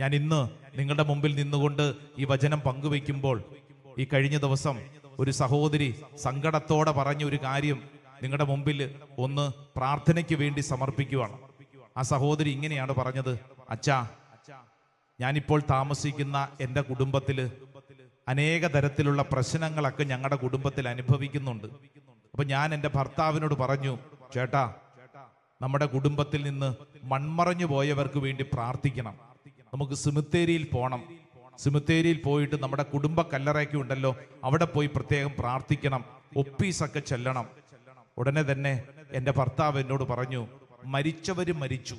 ഞാൻ ഇന്ന് നിങ്ങളുടെ മുമ്പിൽ നിന്നുകൊണ്ട് ഈ വചനം പങ്കുവെക്കുമ്പോൾ ഈ കഴിഞ്ഞ ദിവസം ഒരു സഹോദരി സങ്കടത്തോടെ പറഞ്ഞ ഒരു കാര്യം നിങ്ങളുടെ മുമ്പിൽ ഒന്ന് പ്രാർത്ഥനയ്ക്ക് വേണ്ടി സമർപ്പിക്കുവാണ്. ആ സഹോദരി ഇങ്ങനെയാണ് പറഞ്ഞത്: അച്ഛാ, ഞാനിപ്പോൾ താമസിക്കുന്ന എൻ്റെ കുടുംബത്തിൽ അനേക തരത്തിലുള്ള പ്രശ്നങ്ങളൊക്കെ ഞങ്ങളുടെ കുടുംബത്തിൽ അനുഭവിക്കുന്നുണ്ട്. അപ്പൊ ഞാൻ എൻ്റെ ഭർത്താവിനോട് പറഞ്ഞു, ചേട്ടാ, നമ്മുടെ കുടുംബത്തിൽ നിന്ന് മൺമറഞ്ഞു പോയവർക്ക് വേണ്ടി പ്രാർത്ഥിക്കണം. നമുക്ക് സിമിത്തേരിയിൽ പോകണം. സിമിത്തേരിയിൽ പോയിട്ട് നമ്മുടെ കുടുംബ കല്ലറയൊക്കെ ഉണ്ടല്ലോ, അവിടെ പോയി പ്രത്യേകം പ്രാർത്ഥിക്കണം, ഒപ്പീസൊക്കെ ചെല്ലണം. ഉടനെ തന്നെ എൻ്റെ ഭർത്താവ് എന്നോട് പറഞ്ഞു, മരിച്ചവര് മരിച്ചു,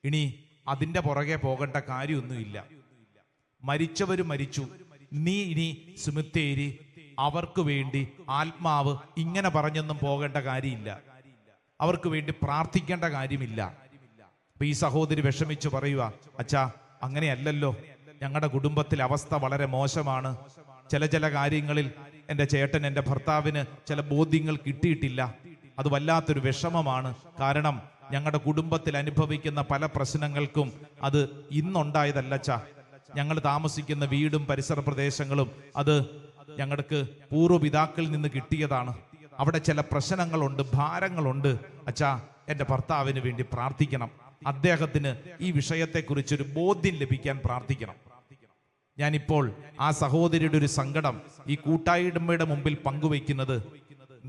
ഇനി അതിൻ്റെ പുറകെ പോകേണ്ട കാര്യമൊന്നുമില്ല. മരിച്ചവര് മരിച്ചു, നീ ഇനി സിമിത്തേരി അവർക്ക് വേണ്ടി ആത്മാവ് ഇങ്ങനെ പറഞ്ഞൊന്നും പോകേണ്ട കാര്യമില്ല, അവർക്ക് വേണ്ടി പ്രാർത്ഥിക്കേണ്ട കാര്യമില്ല. അപ്പൊ ഈ സഹോദരി വിഷമിച്ചു പറയുക, അച്ഛാ, അങ്ങനെയല്ലല്ലോ, ഞങ്ങളുടെ കുടുംബത്തിലെ അവസ്ഥ വളരെ മോശമാണ്. ചില കാര്യങ്ങളിൽ എൻ്റെ ചേട്ടൻ, എൻ്റെ ഭർത്താവിന് ചില ബോധ്യങ്ങൾ കിട്ടിയിട്ടില്ല. അത് വല്ലാത്തൊരു വിഷമമാണ്. കാരണം ഞങ്ങളുടെ കുടുംബത്തിൽ അനുഭവിക്കുന്ന പല പ്രശ്നങ്ങൾക്കും അത് ഇന്നുണ്ടായതല്ല അച്ഛാ. ഞങ്ങൾ താമസിക്കുന്ന വീടും പരിസര പ്രദേശങ്ങളും അത് ഞങ്ങൾക്ക് പൂർവ്വപിതാക്കളിൽ നിന്ന് കിട്ടിയതാണ്. അവിടെ ചില പ്രശ്നങ്ങളുണ്ട്, ഭാരങ്ങളുണ്ട്. അച്ഛാ, എൻ്റെ ഭർത്താവിന് വേണ്ടി പ്രാർത്ഥിക്കണം, അദ്ദേഹത്തിന് ഈ വിഷയത്തെക്കുറിച്ചൊരു ബോധ്യം ലഭിക്കാൻ പ്രാർത്ഥിക്കണം. ഞാനിപ്പോൾ ആ സഹോദരിയുടെ ഒരു സങ്കടം ഈ കൂട്ടായ്മയുടെ മുമ്പിൽ പങ്കുവയ്ക്കുന്നത്,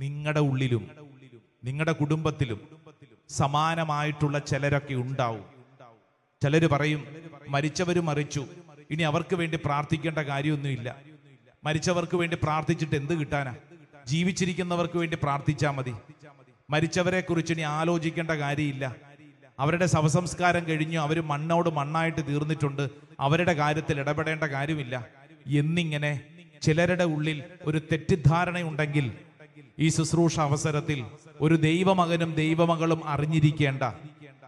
നിങ്ങളുടെ ഉള്ളിലും നിങ്ങളുടെ കുടുംബത്തിലും സമാനമായിട്ടുള്ള ചിലരൊക്കെ ഉണ്ടാവും. ചിലര് പറയും, മരിച്ചവര് മരിച്ചു, ഇനി അവർക്ക് വേണ്ടി പ്രാർത്ഥിക്കേണ്ട കാര്യമൊന്നുമില്ല. മരിച്ചവർക്ക് വേണ്ടി പ്രാർത്ഥിച്ചിട്ട് എന്ത് കിട്ടാനാ? ജീവിച്ചിരിക്കുന്നവർക്ക് വേണ്ടി പ്രാർത്ഥിച്ചാൽ മതി. മരിച്ചവരെ കുറിച്ച് ഇനി ആലോചിക്കേണ്ട കാര്യമില്ല. അവരുടെ ശവസംസ്കാരം കഴിഞ്ഞു, അവർ മണ്ണോട് മണ്ണായിട്ട് തീർന്നിട്ടുണ്ട്, അവരുടെ കാര്യത്തിൽ ഇടപെടേണ്ട കാര്യമില്ല എന്നിങ്ങനെ ചിലരുടെ ഉള്ളിൽ ഒരു തെറ്റിദ്ധാരണയുണ്ടെങ്കിൽ ഈ ശുശ്രൂഷ അവസരത്തിൽ ഒരു ദൈവമകനും ദൈവമകളും അറിഞ്ഞിരിക്കേണ്ട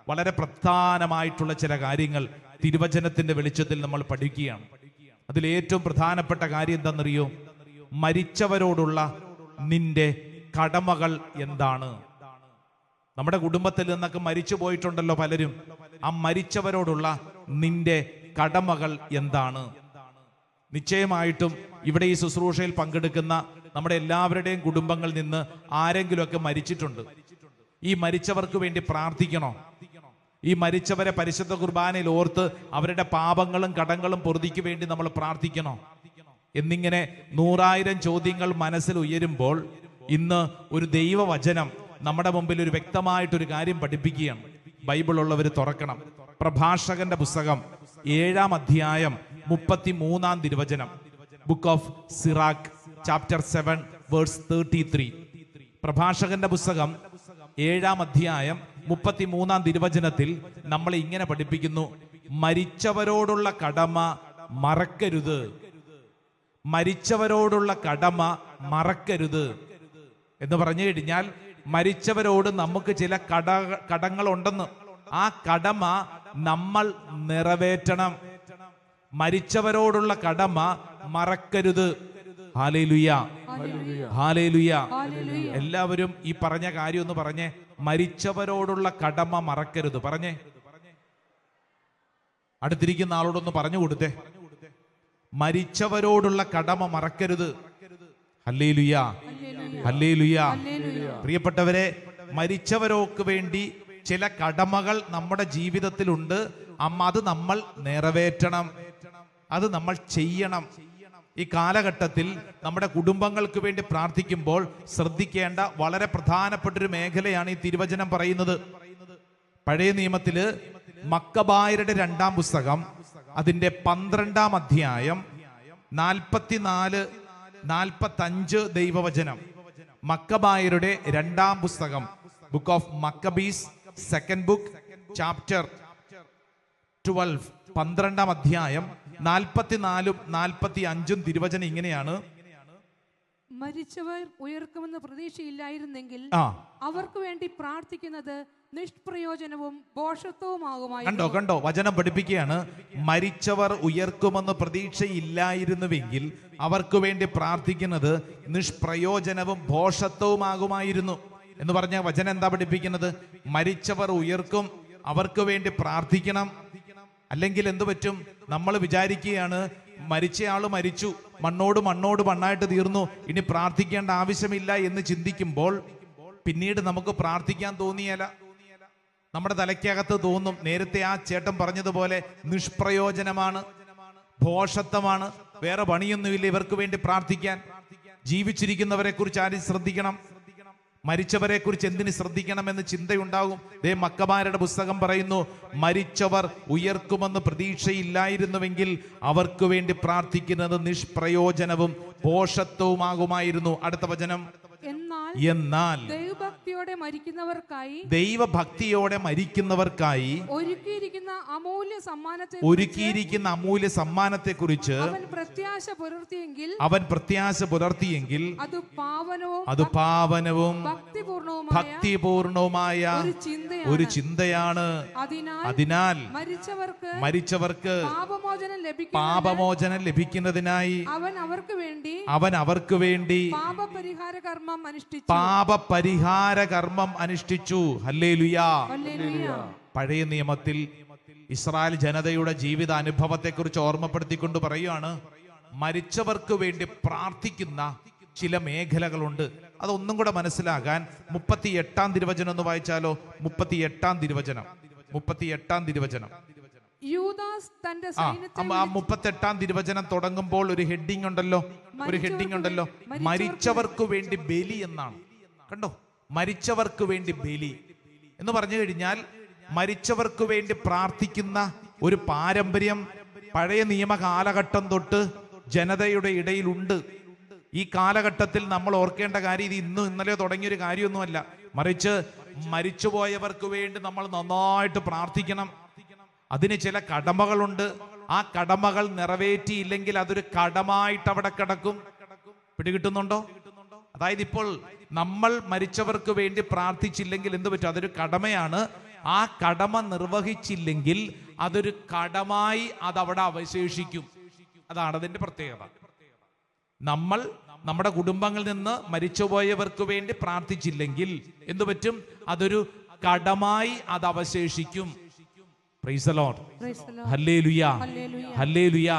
വളരെ പ്രധാനമായിട്ടുള്ള ചില കാര്യങ്ങൾ തിരുവചനത്തിന്റെ വെളിച്ചത്തിൽ നമ്മൾ പഠിക്കുകയാണ്. അതിലേറ്റവും പ്രധാനപ്പെട്ട കാര്യം എന്താണെന്നറിയോ? മരിച്ചവരോടുള്ള നിന്റെ കടമകൾ എന്താണ്? നമ്മുടെ കുടുംബത്തിൽ നിന്നൊക്കെ മരിച്ചു പോയിട്ടുണ്ടല്ലോ പലരും. ആ മരിച്ചവരോടുള്ള നിന്റെ കടമകൾ എന്താണ്? നിശ്ചയമായിട്ടും ഇവിടെ ഈ ശുശ്രൂഷയിൽ പങ്കെടുക്കുന്ന നമ്മുടെ എല്ലാവരുടെയും കുടുംബങ്ങളിൽ നിന്ന് ആരെങ്കിലുമൊക്കെ മരിച്ചിട്ടുണ്ട്. ഈ മരിച്ചവർക്ക് വേണ്ടി പ്രാർത്ഥിക്കണോ? ഈ മരിച്ചവരെ പരിശുദ്ധ കുർബാനയിൽ ഓർത്ത് അവരുടെ പാപങ്ങളും കടങ്ങളും പൊറുതിക്ക് വേണ്ടി നമ്മൾ പ്രാർത്ഥിക്കണോ എന്നിങ്ങനെ 100,000 ചോദ്യങ്ങൾ മനസ്സിൽ ഉയരുമ്പോൾ ഇന്ന് ഒരു ദൈവവചനം നമ്മുടെ മുമ്പിൽ ഒരു വ്യക്തമായിട്ടൊരു കാര്യം പഠിപ്പിക്കുകയാണ്. ബൈബിൾ ഉള്ളവർ തുറക്കണം. പ്രഭാഷകന്റെ പുസ്തകം 7-ാം അധ്യായം 33-ാം തിരുവചനം. Book of Sirach chapter 7 verse 33. പ്രഭാഷകന്റെ പുസ്തകം 7-ാം അധ്യായം 33-ാം തിരുവചനത്തിൽ നമ്മൾ ഇങ്ങനെ പഠിപ്പിക്കുന്നു: മരിച്ചവരോടുള്ള കടമ മറക്കരുത്. മരിച്ചവരോടുള്ള കടമ മറക്കരുത് എന്ന് പറഞ്ഞു കഴിഞ്ഞാൽ, മരിച്ചവരോട് നമുക്ക് ചില കടങ്ങളുണ്ടെന്ന്, ആ കടമ നമ്മൾ നിറവേറ്റണം. മരിച്ചവരോടുള്ള കടമ മറക്കരുത്. Hallelujah, hallelujah. എല്ലാവരും ഈ പറഞ്ഞ കാര്യം ഒന്ന് പറഞ്ഞേ. മരിച്ചവരോടുള്ള കടമ മറക്കരുത്. പറഞ്ഞേ. അടുത്തിരിക്കുന്ന ആളോടൊന്ന് പറഞ്ഞു കൊടുത്തേ, മരിച്ചവരോടുള്ള കടമ മറക്കരുത്. Hallelujah, hallelujah. പ്രിയപ്പെട്ടവരെ, മരിച്ചവർക്ക് വേണ്ടി ചില കടമകൾ നമ്മുടെ ജീവിതത്തിലുണ്ട്. അത് നമ്മൾ നിറവേറ്റണം, അത് നമ്മൾ ചെയ്യണം. ഈ കാലഘട്ടത്തിൽ നമ്മുടെ കുടുംബങ്ങൾക്ക് വേണ്ടി പ്രാർത്ഥിക്കുമ്പോൾ ശ്രദ്ധിക്കേണ്ട വളരെ പ്രധാനപ്പെട്ടൊരു മേഖലയാണ് ഈ തിരുവചനം പറയുന്നത്. പഴയ നിയമത്തില് മക്കബായരുടെ 2-ാം പുസ്തകം അതിന്റെ 12-ാം അധ്യായം 44-45 ദൈവവചനം. മക്കബായരുടെ 2-ാം പുസ്തകം, book of Maccabees, second book, chapter 12, 12-ാം അധ്യായം 44-45 തിരുവചനം ഇങ്ങനെയാണ്: മരിച്ചവർ ഉയർക്കുമെന്ന് പ്രതീക്ഷയില്ലായിരുന്നെങ്കിൽ അവർക്ക് വേണ്ടി പ്രാർത്ഥിക്കുന്നത് നിഷ്പ്രയോജനവും ഭോഷത്വവുമാകുമായിരുന്നു. കണ്ടോ, വചനം പഠിപ്പിക്കുകയാണ്. മരിച്ചവർ ഉയർക്കുമെന്ന് പ്രതീക്ഷയില്ലായിരുന്നുവെങ്കിൽ അവർക്ക് വേണ്ടി പ്രാർത്ഥിക്കുന്നത് നിഷ്പ്രയോജനവും ഭോഷത്വവുമാകുമായിരുന്നു എന്ന് പറഞ്ഞ വചനം എന്താ പഠിപ്പിക്കുന്നത്? മരിച്ചവർ ഉയർക്കും, അവർക്ക് വേണ്ടി പ്രാർത്ഥിക്കണം. അല്ലെങ്കിൽ എന്തു പറ്റും? നമ്മൾ വിചാരിക്കുകയാണ് മരിച്ചയാള് മരിച്ചു, മണ്ണോട് മണ്ണായിട്ട് തീർന്നു, ഇനി പ്രാർത്ഥിക്കേണ്ട ആവശ്യമില്ല എന്ന് ചിന്തിക്കുമ്പോൾ പിന്നീട് നമുക്ക് പ്രാർത്ഥിക്കാൻ തോന്നിയല്ല. നമ്മുടെ തലയ്ക്കകത്ത് തോന്നും, നേരത്തെ ആ ചേട്ടൻ പറഞ്ഞതുപോലെ നിഷ്പ്രയോജനമാണ്, ഭോഷത്വമാണ്, വേറെ പണിയൊന്നുമില്ല ഇവർക്ക് വേണ്ടി പ്രാർത്ഥിക്കാൻ. ജീവിച്ചിരിക്കുന്നവരെ കുറിച്ച് ആരും ശ്രദ്ധിക്കണം, മരിച്ചവരെ കുറിച്ച് എന്തിന് ശ്രദ്ധിക്കണമെന്ന് ചിന്തയുണ്ടാകും. മക്കബാരുടെ പുസ്തകം പറയുന്നു, മരിച്ചവർ ഉയർക്കുമെന്ന് പ്രതീക്ഷയില്ലായിരുന്നുവെങ്കിൽ അവർക്ക് വേണ്ടി പ്രാർത്ഥിക്കുന്നത് നിഷ്പ്രയോജനവും ഭോഷത്വവുമാകുമായിരുന്നു. അടുത്ത വചനം, എന്നാൽ ദൈവഭക്തിയോടെ മരിക്കുന്നവർക്കായി ഒരുക്കിയിരിക്കുന്ന അമൂല്യ സമ്മാനത്തെ കുറിച്ച് അവൻ പ്രത്യാശ പുലർത്തിയെങ്കിൽ അത് പാവനവും ഭക്തിപൂർണവുമായ ഒരു ചിന്തയാണ്. അതിനാൽ മരിച്ചവർക്ക് പാപമോചനം ലഭിക്കുന്നതിനായി അവൻ അവർക്ക് വേണ്ടി പാപപരിഹാര കർമ്മം അനുഷ്ഠിച്ചു. ഹല്ലേലൂയാ. പഴയ നിയമത്തിൽ ഇസ്രായേൽ ജനതയുടെ ജീവിത അനുഭവത്തെ കുറിച്ച് ഓർമ്മപ്പെടുത്തിക്കൊണ്ട് പറയുകയാണ്, മരിച്ചവർക്ക് വേണ്ടി പ്രാർത്ഥിക്കുന്ന ചില മേഖലകളുണ്ട്. അതൊന്നും കൂടെ മനസ്സിലാകാൻ 38-ാം തിരുവചനം ഒന്ന് വായിച്ചാലോ? 38-ാം തിരുവചനം. യൂദാസ് തന്റെ 38-ാം തിരുവചനം തുടങ്ങുമ്പോൾ ഒരു ഹെഡിങ് ഉണ്ടല്ലോ, മരിച്ചവർക്ക് വേണ്ടി ബലി എന്നാണ്. കണ്ടോ, മരിച്ചവർക്ക് വേണ്ടി ബലി എന്ന് പറഞ്ഞു കഴിഞ്ഞാൽ മരിച്ചവർക്ക് വേണ്ടി പ്രാർത്ഥിക്കുന്ന ഒരു പാരമ്പര്യം പഴയ നിയമ കാലഘട്ടം തൊട്ട് ജനതയുടെ ഇടയിലുണ്ട്. ഈ കാലഘട്ടത്തിൽ നമ്മൾ ഓർക്കേണ്ട കാര്യം ഇത് ഇന്നും ഇന്നലെയോ തുടങ്ങിയൊരു കാര്യമൊന്നുമല്ല, മറിച്ച് മരിച്ചുപോയവർക്ക് വേണ്ടി നമ്മൾ നന്നായിട്ട് പ്രാർത്ഥിക്കണം. അതിന് ചില കടമകളുണ്ട്. ആ കടമകൾ നിറവേറ്റിയില്ലെങ്കിൽ അതൊരു കടമായിട്ട് അവിടെ കിടക്കും. പിടികിട്ടുന്നുണ്ടോ? അതായത് ഇപ്പോൾ നമ്മൾ മരിച്ചവർക്ക് വേണ്ടി പ്രാർത്ഥിച്ചില്ലെങ്കിൽ എന്ത് പറ്റും? അതൊരു കടമയാണ്. ആ കടമ നിർവഹിച്ചില്ലെങ്കിൽ അതൊരു കടമായി അതവിടെ അവശേഷിക്കും. അതാണ് അതിന്റെ പ്രത്യേകത. നമ്മൾ നമ്മുടെ കുടുംബങ്ങളിൽ നിന്ന് മരിച്ചുപോയവർക്ക് വേണ്ടി പ്രാർത്ഥിച്ചില്ലെങ്കിൽ എന്തു പറ്റും? അതൊരു കടമായി അത് അവശേഷിക്കും. Praise the Lord. Hallelujah, hallelujah.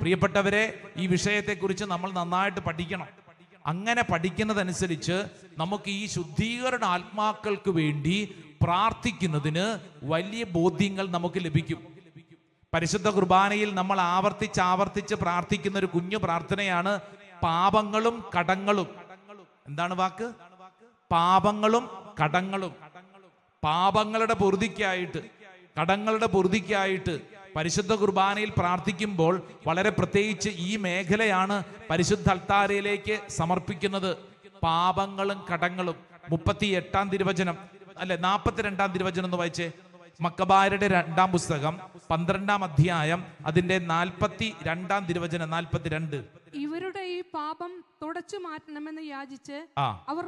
പ്രിയപ്പെട്ടവരെ, ഈ വിഷയത്തെ കുറിച്ച് നമ്മൾ നന്നായിട്ട് പഠിക്കണം. അങ്ങനെ പഠിക്കുന്നതനുസരിച്ച് നമുക്ക് ഈ ശുദ്ധീകരണ ആത്മാക്കൾക്ക് വേണ്ടി പ്രാർത്ഥിക്കുന്നതിന് വലിയ ബോധ്യങ്ങൾ നമുക്ക് ലഭിക്കും. പരിശുദ്ധ കുർബാനയിൽ നമ്മൾ ആവർത്തിച്ച് പ്രാർത്ഥിക്കുന്ന ഒരു കുഞ്ഞു പ്രാർത്ഥനയാണ് പാപങ്ങളും കടങ്ങളും. എന്താണ് വാക്ക്? പാപങ്ങളും കടങ്ങളും. പാപങ്ങളുടെ പൊറുതിക്കായിട്ട്, കടങ്ങളുടെ പൊറുതിക്കായിട്ട് പരിശുദ്ധ കുർബാനയിൽ പ്രാർത്ഥിക്കുമ്പോൾ വളരെ പ്രത്യേകിച്ച് ഈ മേഖലയാണ് പരിശുദ്ധ അൾത്താരയിലേക്ക് സമർപ്പിക്കുന്നത്. പാപങ്ങളും കടങ്ങളും. 38-ാം തിരുവചനം, അല്ലെ 42-ാം തിരുവചനം ഒന്ന് വായിച്ചേ. മക്കബായരുടെ 2-ാം പുസ്തകം 12-ാം അധ്യായം അതിന്റെ 42-ാം തിരുവചനം. 42. ഇവരുടെ ഈ പാപം തുടച്ചു മാറ്റണമെന്ന് യാചിച്ച് അവർ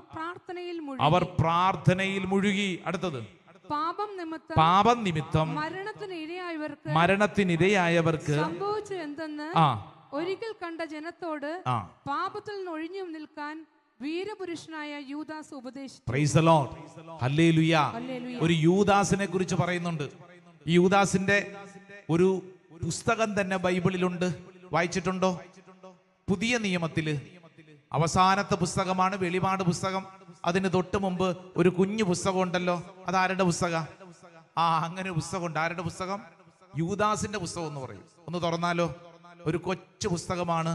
പ്രാർത്ഥനയിൽ മുഴുകി. അടുത്തത്, പാപം നിമിത്തം മരണത്തിനിരയായവർക്ക് സംഭവിച്ചത് എന്തെന്ന് ഒരിക്കൽ കണ്ട ജനത്തോട് പാപത്തിൽ നിന്ന് ഒഴിഞ്ഞു നിൽക്കാൻ വീരപുരുഷനായ യൂദാസ് ഉപദേശിച്ചു. Price the Lord. ഹല്ലേലൂയ. ഒരു യൂദാസിനെ കുറിച്ച് പറയുന്നുണ്ട്. ഈ യൂദാസിന്റെ ഒരു പുസ്തകം തന്നെ ബൈബിളിലുണ്ട്. വായിച്ചിട്ടുണ്ടോ? പുതിയ നിയമത്തില് അവസാനത്തെ പുസ്തകമാണ് വെളിപാട് പുസ്തകം. അതിന് തൊട്ട് മുമ്പ് ഒരു കുഞ്ഞു പുസ്തകം ഉണ്ടല്ലോ. അതാരുടെ പുസ്തകം? അങ്ങനെ പുസ്തകമുണ്ട്. ആരുടെ പുസ്തകം? യൂദാസിന്റെ പുസ്തകം എന്ന് പറയും. ഒന്ന് തുറന്നാലോ? ഒരു കൊച്ചു പുസ്തകമാണ്.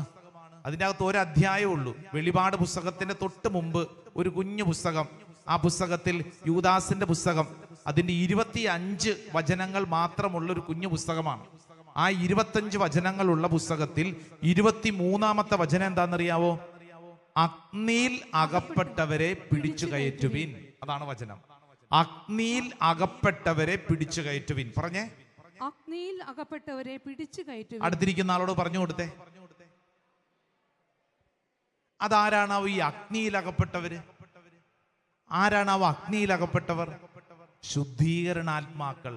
അതിൻ്റെ അകത്ത് ഒരു അധ്യായമേ ഉള്ളൂ. വെളിപാട് പുസ്തകത്തിന്റെ തൊട്ട് മുമ്പ് ഒരു കുഞ്ഞു പുസ്തകം. ആ പുസ്തകത്തിൽ യൂദാസിന്റെ പുസ്തകം, അതിന്റെ 25 വചനങ്ങൾ മാത്രമുള്ള ഒരു കുഞ്ഞു പുസ്തകമാണ്. ആ 25 വചനങ്ങളുള്ള പുസ്തകത്തിൽ 23-ാമത്തെ വചനം എന്താണെന്നറിയാവോ? അഗ്നിയിൽ അകപ്പെട്ടവരെ പിടിച്ചു കയറ്റുവിൻ. അതാണ് വചനം. അഗ്നിയിൽ അകപ്പെട്ടവരെ പിടിച്ചു കയറ്റുവിൻ. പറഞ്ഞേ, അഗ്നിയിൽ അകപ്പെട്ടവരെ പിടിച്ചു കയറ്റുവിൻ. അടുത്തിരിക്കുന്ന ആളോട് പറഞ്ഞു കൊടുത്തേ, അതാരാണാവോ ഈ അഗ്നിയിൽ അകപ്പെട്ടവര്? ആരാണാവോ അഗ്നിയിൽ അകപ്പെട്ടവർ? ശുദ്ധീകരണാത്മാക്കൾ.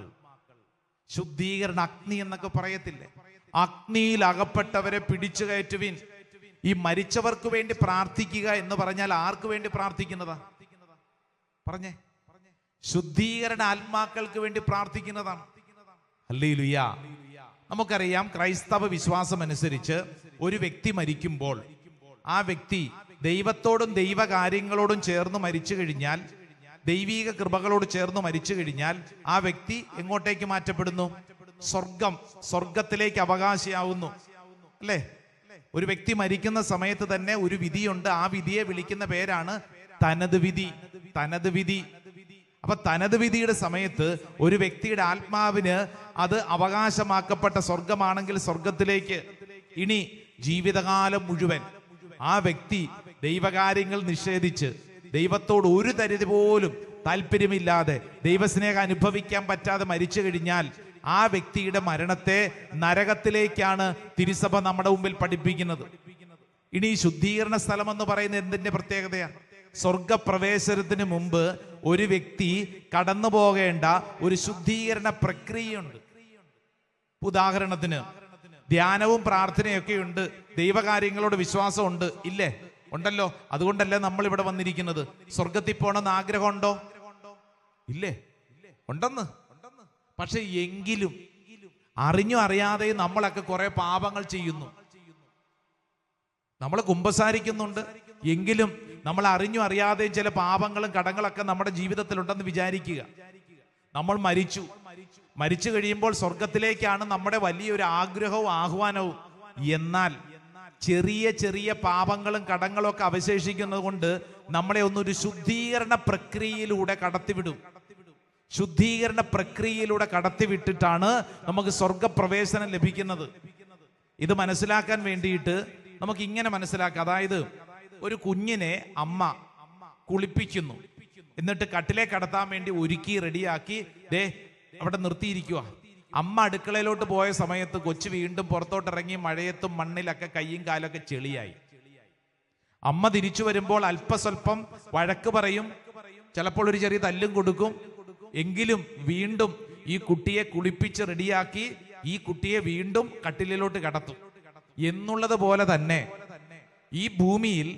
ശുദ്ധീകരണ അഗ്നി എന്നൊക്കെ പറയത്തില്ലേ? അഗ്നിയിൽ അകപ്പെട്ടവരെ പിടിച്ചു കയറ്റുവിൻ. ഈ മരിച്ചവർക്ക് വേണ്ടി പ്രാർത്ഥിക്കുക എന്ന് പറഞ്ഞാൽ ആർക്ക് വേണ്ടി പ്രാർത്ഥിക്കുന്നതാ? പറഞ്ഞേ. ശുദ്ധീകരണ ആത്മാക്കൾക്ക് വേണ്ടി പ്രാർത്ഥിക്കുന്നതാണ്. ഹല്ലേലൂയ. നമുക്കറിയാം, ക്രൈസ്തവ വിശ്വാസം അനുസരിച്ച് ഒരു വ്യക്തി മരിക്കുമ്പോൾ ആ വ്യക്തി ദൈവത്തോടും ദൈവകാര്യങ്ങളോടും ചേർന്ന് മരിച്ചു കഴിഞ്ഞാൽ, ദൈവീക കൃപകളോട് ചേർന്ന് മരിച്ചു കഴിഞ്ഞാൽ ആ വ്യക്തി എങ്ങോട്ടേക്ക് മാറ്റപ്പെടുന്നു? സ്വർഗത്തിലേക്ക് അവകാശിയാവുന്നു. അല്ലേ? ഒരു വ്യക്തി മരിക്കുന്ന സമയത്ത് തന്നെ ഒരു വിധിയുണ്ട്. ആ വിധിയെ വിളിക്കുന്ന പേരാണ് തനത് വിധി. തനത് വിധി. അപ്പൊ തനത് വിധിയുടെ സമയത്ത് ഒരു വ്യക്തിയുടെ ആത്മാവിന് അത് അവകാശമാക്കപ്പെട്ട സ്വർഗമാണെങ്കിൽ സ്വർഗത്തിലേക്ക്, ഇനി ജീവിതകാലം മുഴുവൻ ആ വ്യക്തി ദൈവകാര്യങ്ങൾ നിഷേധിച്ച്, ദൈവത്തോട് ഒരു തരിത് പോലും താല്പര്യമില്ലാതെ, ദൈവസ്നേഹം അനുഭവിക്കാൻ പറ്റാതെ മരിച്ചു കഴിഞ്ഞാൽ ആ വ്യക്തിയുടെ മരണത്തെ നരകത്തിലേക്കാണ് തിരുസഭ നമ്മുടെ മുമ്പിൽ പഠിപ്പിക്കുന്നത്. ഇനി ഈ ശുദ്ധീകരണ സ്ഥലം എന്ന് പറയുന്നത് എന്തിന്റെ പ്രത്യേകതയാണ്? സ്വർഗപ്രവേശനത്തിന് മുമ്പ് ഒരു വ്യക്തി കടന്നു പോകേണ്ട ഒരു ശുദ്ധീകരണ പ്രക്രിയയുണ്ട്. ഉദാഹരണത്തിന് ധ്യാനവും പ്രാർത്ഥനയൊക്കെ ഉണ്ട്, ദൈവകാര്യങ്ങളോട് വിശ്വാസമുണ്ട്, ഇല്ലേ? ഉണ്ടല്ലോ. അതുകൊണ്ടല്ലേ നമ്മൾ ഇവിടെ വന്നിരിക്കുന്നത്. സ്വർഗത്തിൽ പോകണമെന്ന് ആഗ്രഹമുണ്ടോ? ഇല്ലേ? ഉണ്ടെന്ന്. പക്ഷെ എങ്കിലും അറിഞ്ഞോ അറിയാതെയും നമ്മളൊക്കെ കുറെ പാപങ്ങൾ ചെയ്യുന്നു. നമ്മൾ കുമ്പസാരിക്കുന്നുണ്ട്, എങ്കിലും നമ്മൾ അറിഞ്ഞോ അറിയാതെയും ചില പാപങ്ങളും കടങ്ങളൊക്കെ നമ്മുടെ ജീവിതത്തിലുണ്ടെന്ന് വിചാരിക്കുക. നമ്മൾ മരിച്ചു കഴിയുമ്പോൾ സ്വർഗത്തിലേക്കാണ് നമ്മുടെ വലിയൊരു ആഗ്രഹവും ആഹ്വാനവും. എന്നാൽ ചെറിയ ചെറിയ പാപങ്ങളും കടങ്ങളും ഒക്കെ അവശേഷിക്കുന്നത് കൊണ്ട് നമ്മളെ ഒന്നൊരു ശുദ്ധീകരണ പ്രക്രിയയിലൂടെ കടത്തിവിടും. ശുദ്ധീകരണ പ്രക്രിയയിലൂടെ കടത്തിവിട്ടിട്ടാണ് നമുക്ക് സ്വർഗപ്രവേശനം ലഭിക്കുന്നത്. ഇത് മനസ്സിലാക്കാൻ വേണ്ടിയിട്ട് നമുക്ക് ഇങ്ങനെ മനസ്സിലാക്കാം. അതായത് ഒരു കുഞ്ഞിനെ അമ്മ കുളിപ്പിക്കുന്നു, എന്നിട്ട് കട്ടിലേ കടത്താൻ വേണ്ടി ഒരുക്കി റെഡിയാക്കി അവിടെ നിർത്തിയിരിക്കുക. അമ്മ അടുക്കളയിലോട്ട് പോയ സമയത്ത് കൊച്ചു വീണ്ടും പുറത്തോട്ടിറങ്ങി മഴയത്തും മണ്ണിലൊക്കെ കയ്യും കാലൊക്കെ ചെളിയായി. അമ്മ തിരിച്ചു വരുമ്പോൾ അല്പസ്വല്പം വഴക്ക് പറയും, ചിലപ്പോൾ ഒരു ചെറിയ തല്ലും കൊടുക്കും. എങ്കിലും വീണ്ടും ഈ കുട്ടിയെ കുളിപ്പിച്ച് റെഡിയാക്കി ഈ കുട്ടിയെ വീണ്ടും കട്ടിലിലോട്ട് കടത്തും. എന്നുള്ളത് പോലെ തന്നെ ഈ ഭൂമിയിൽ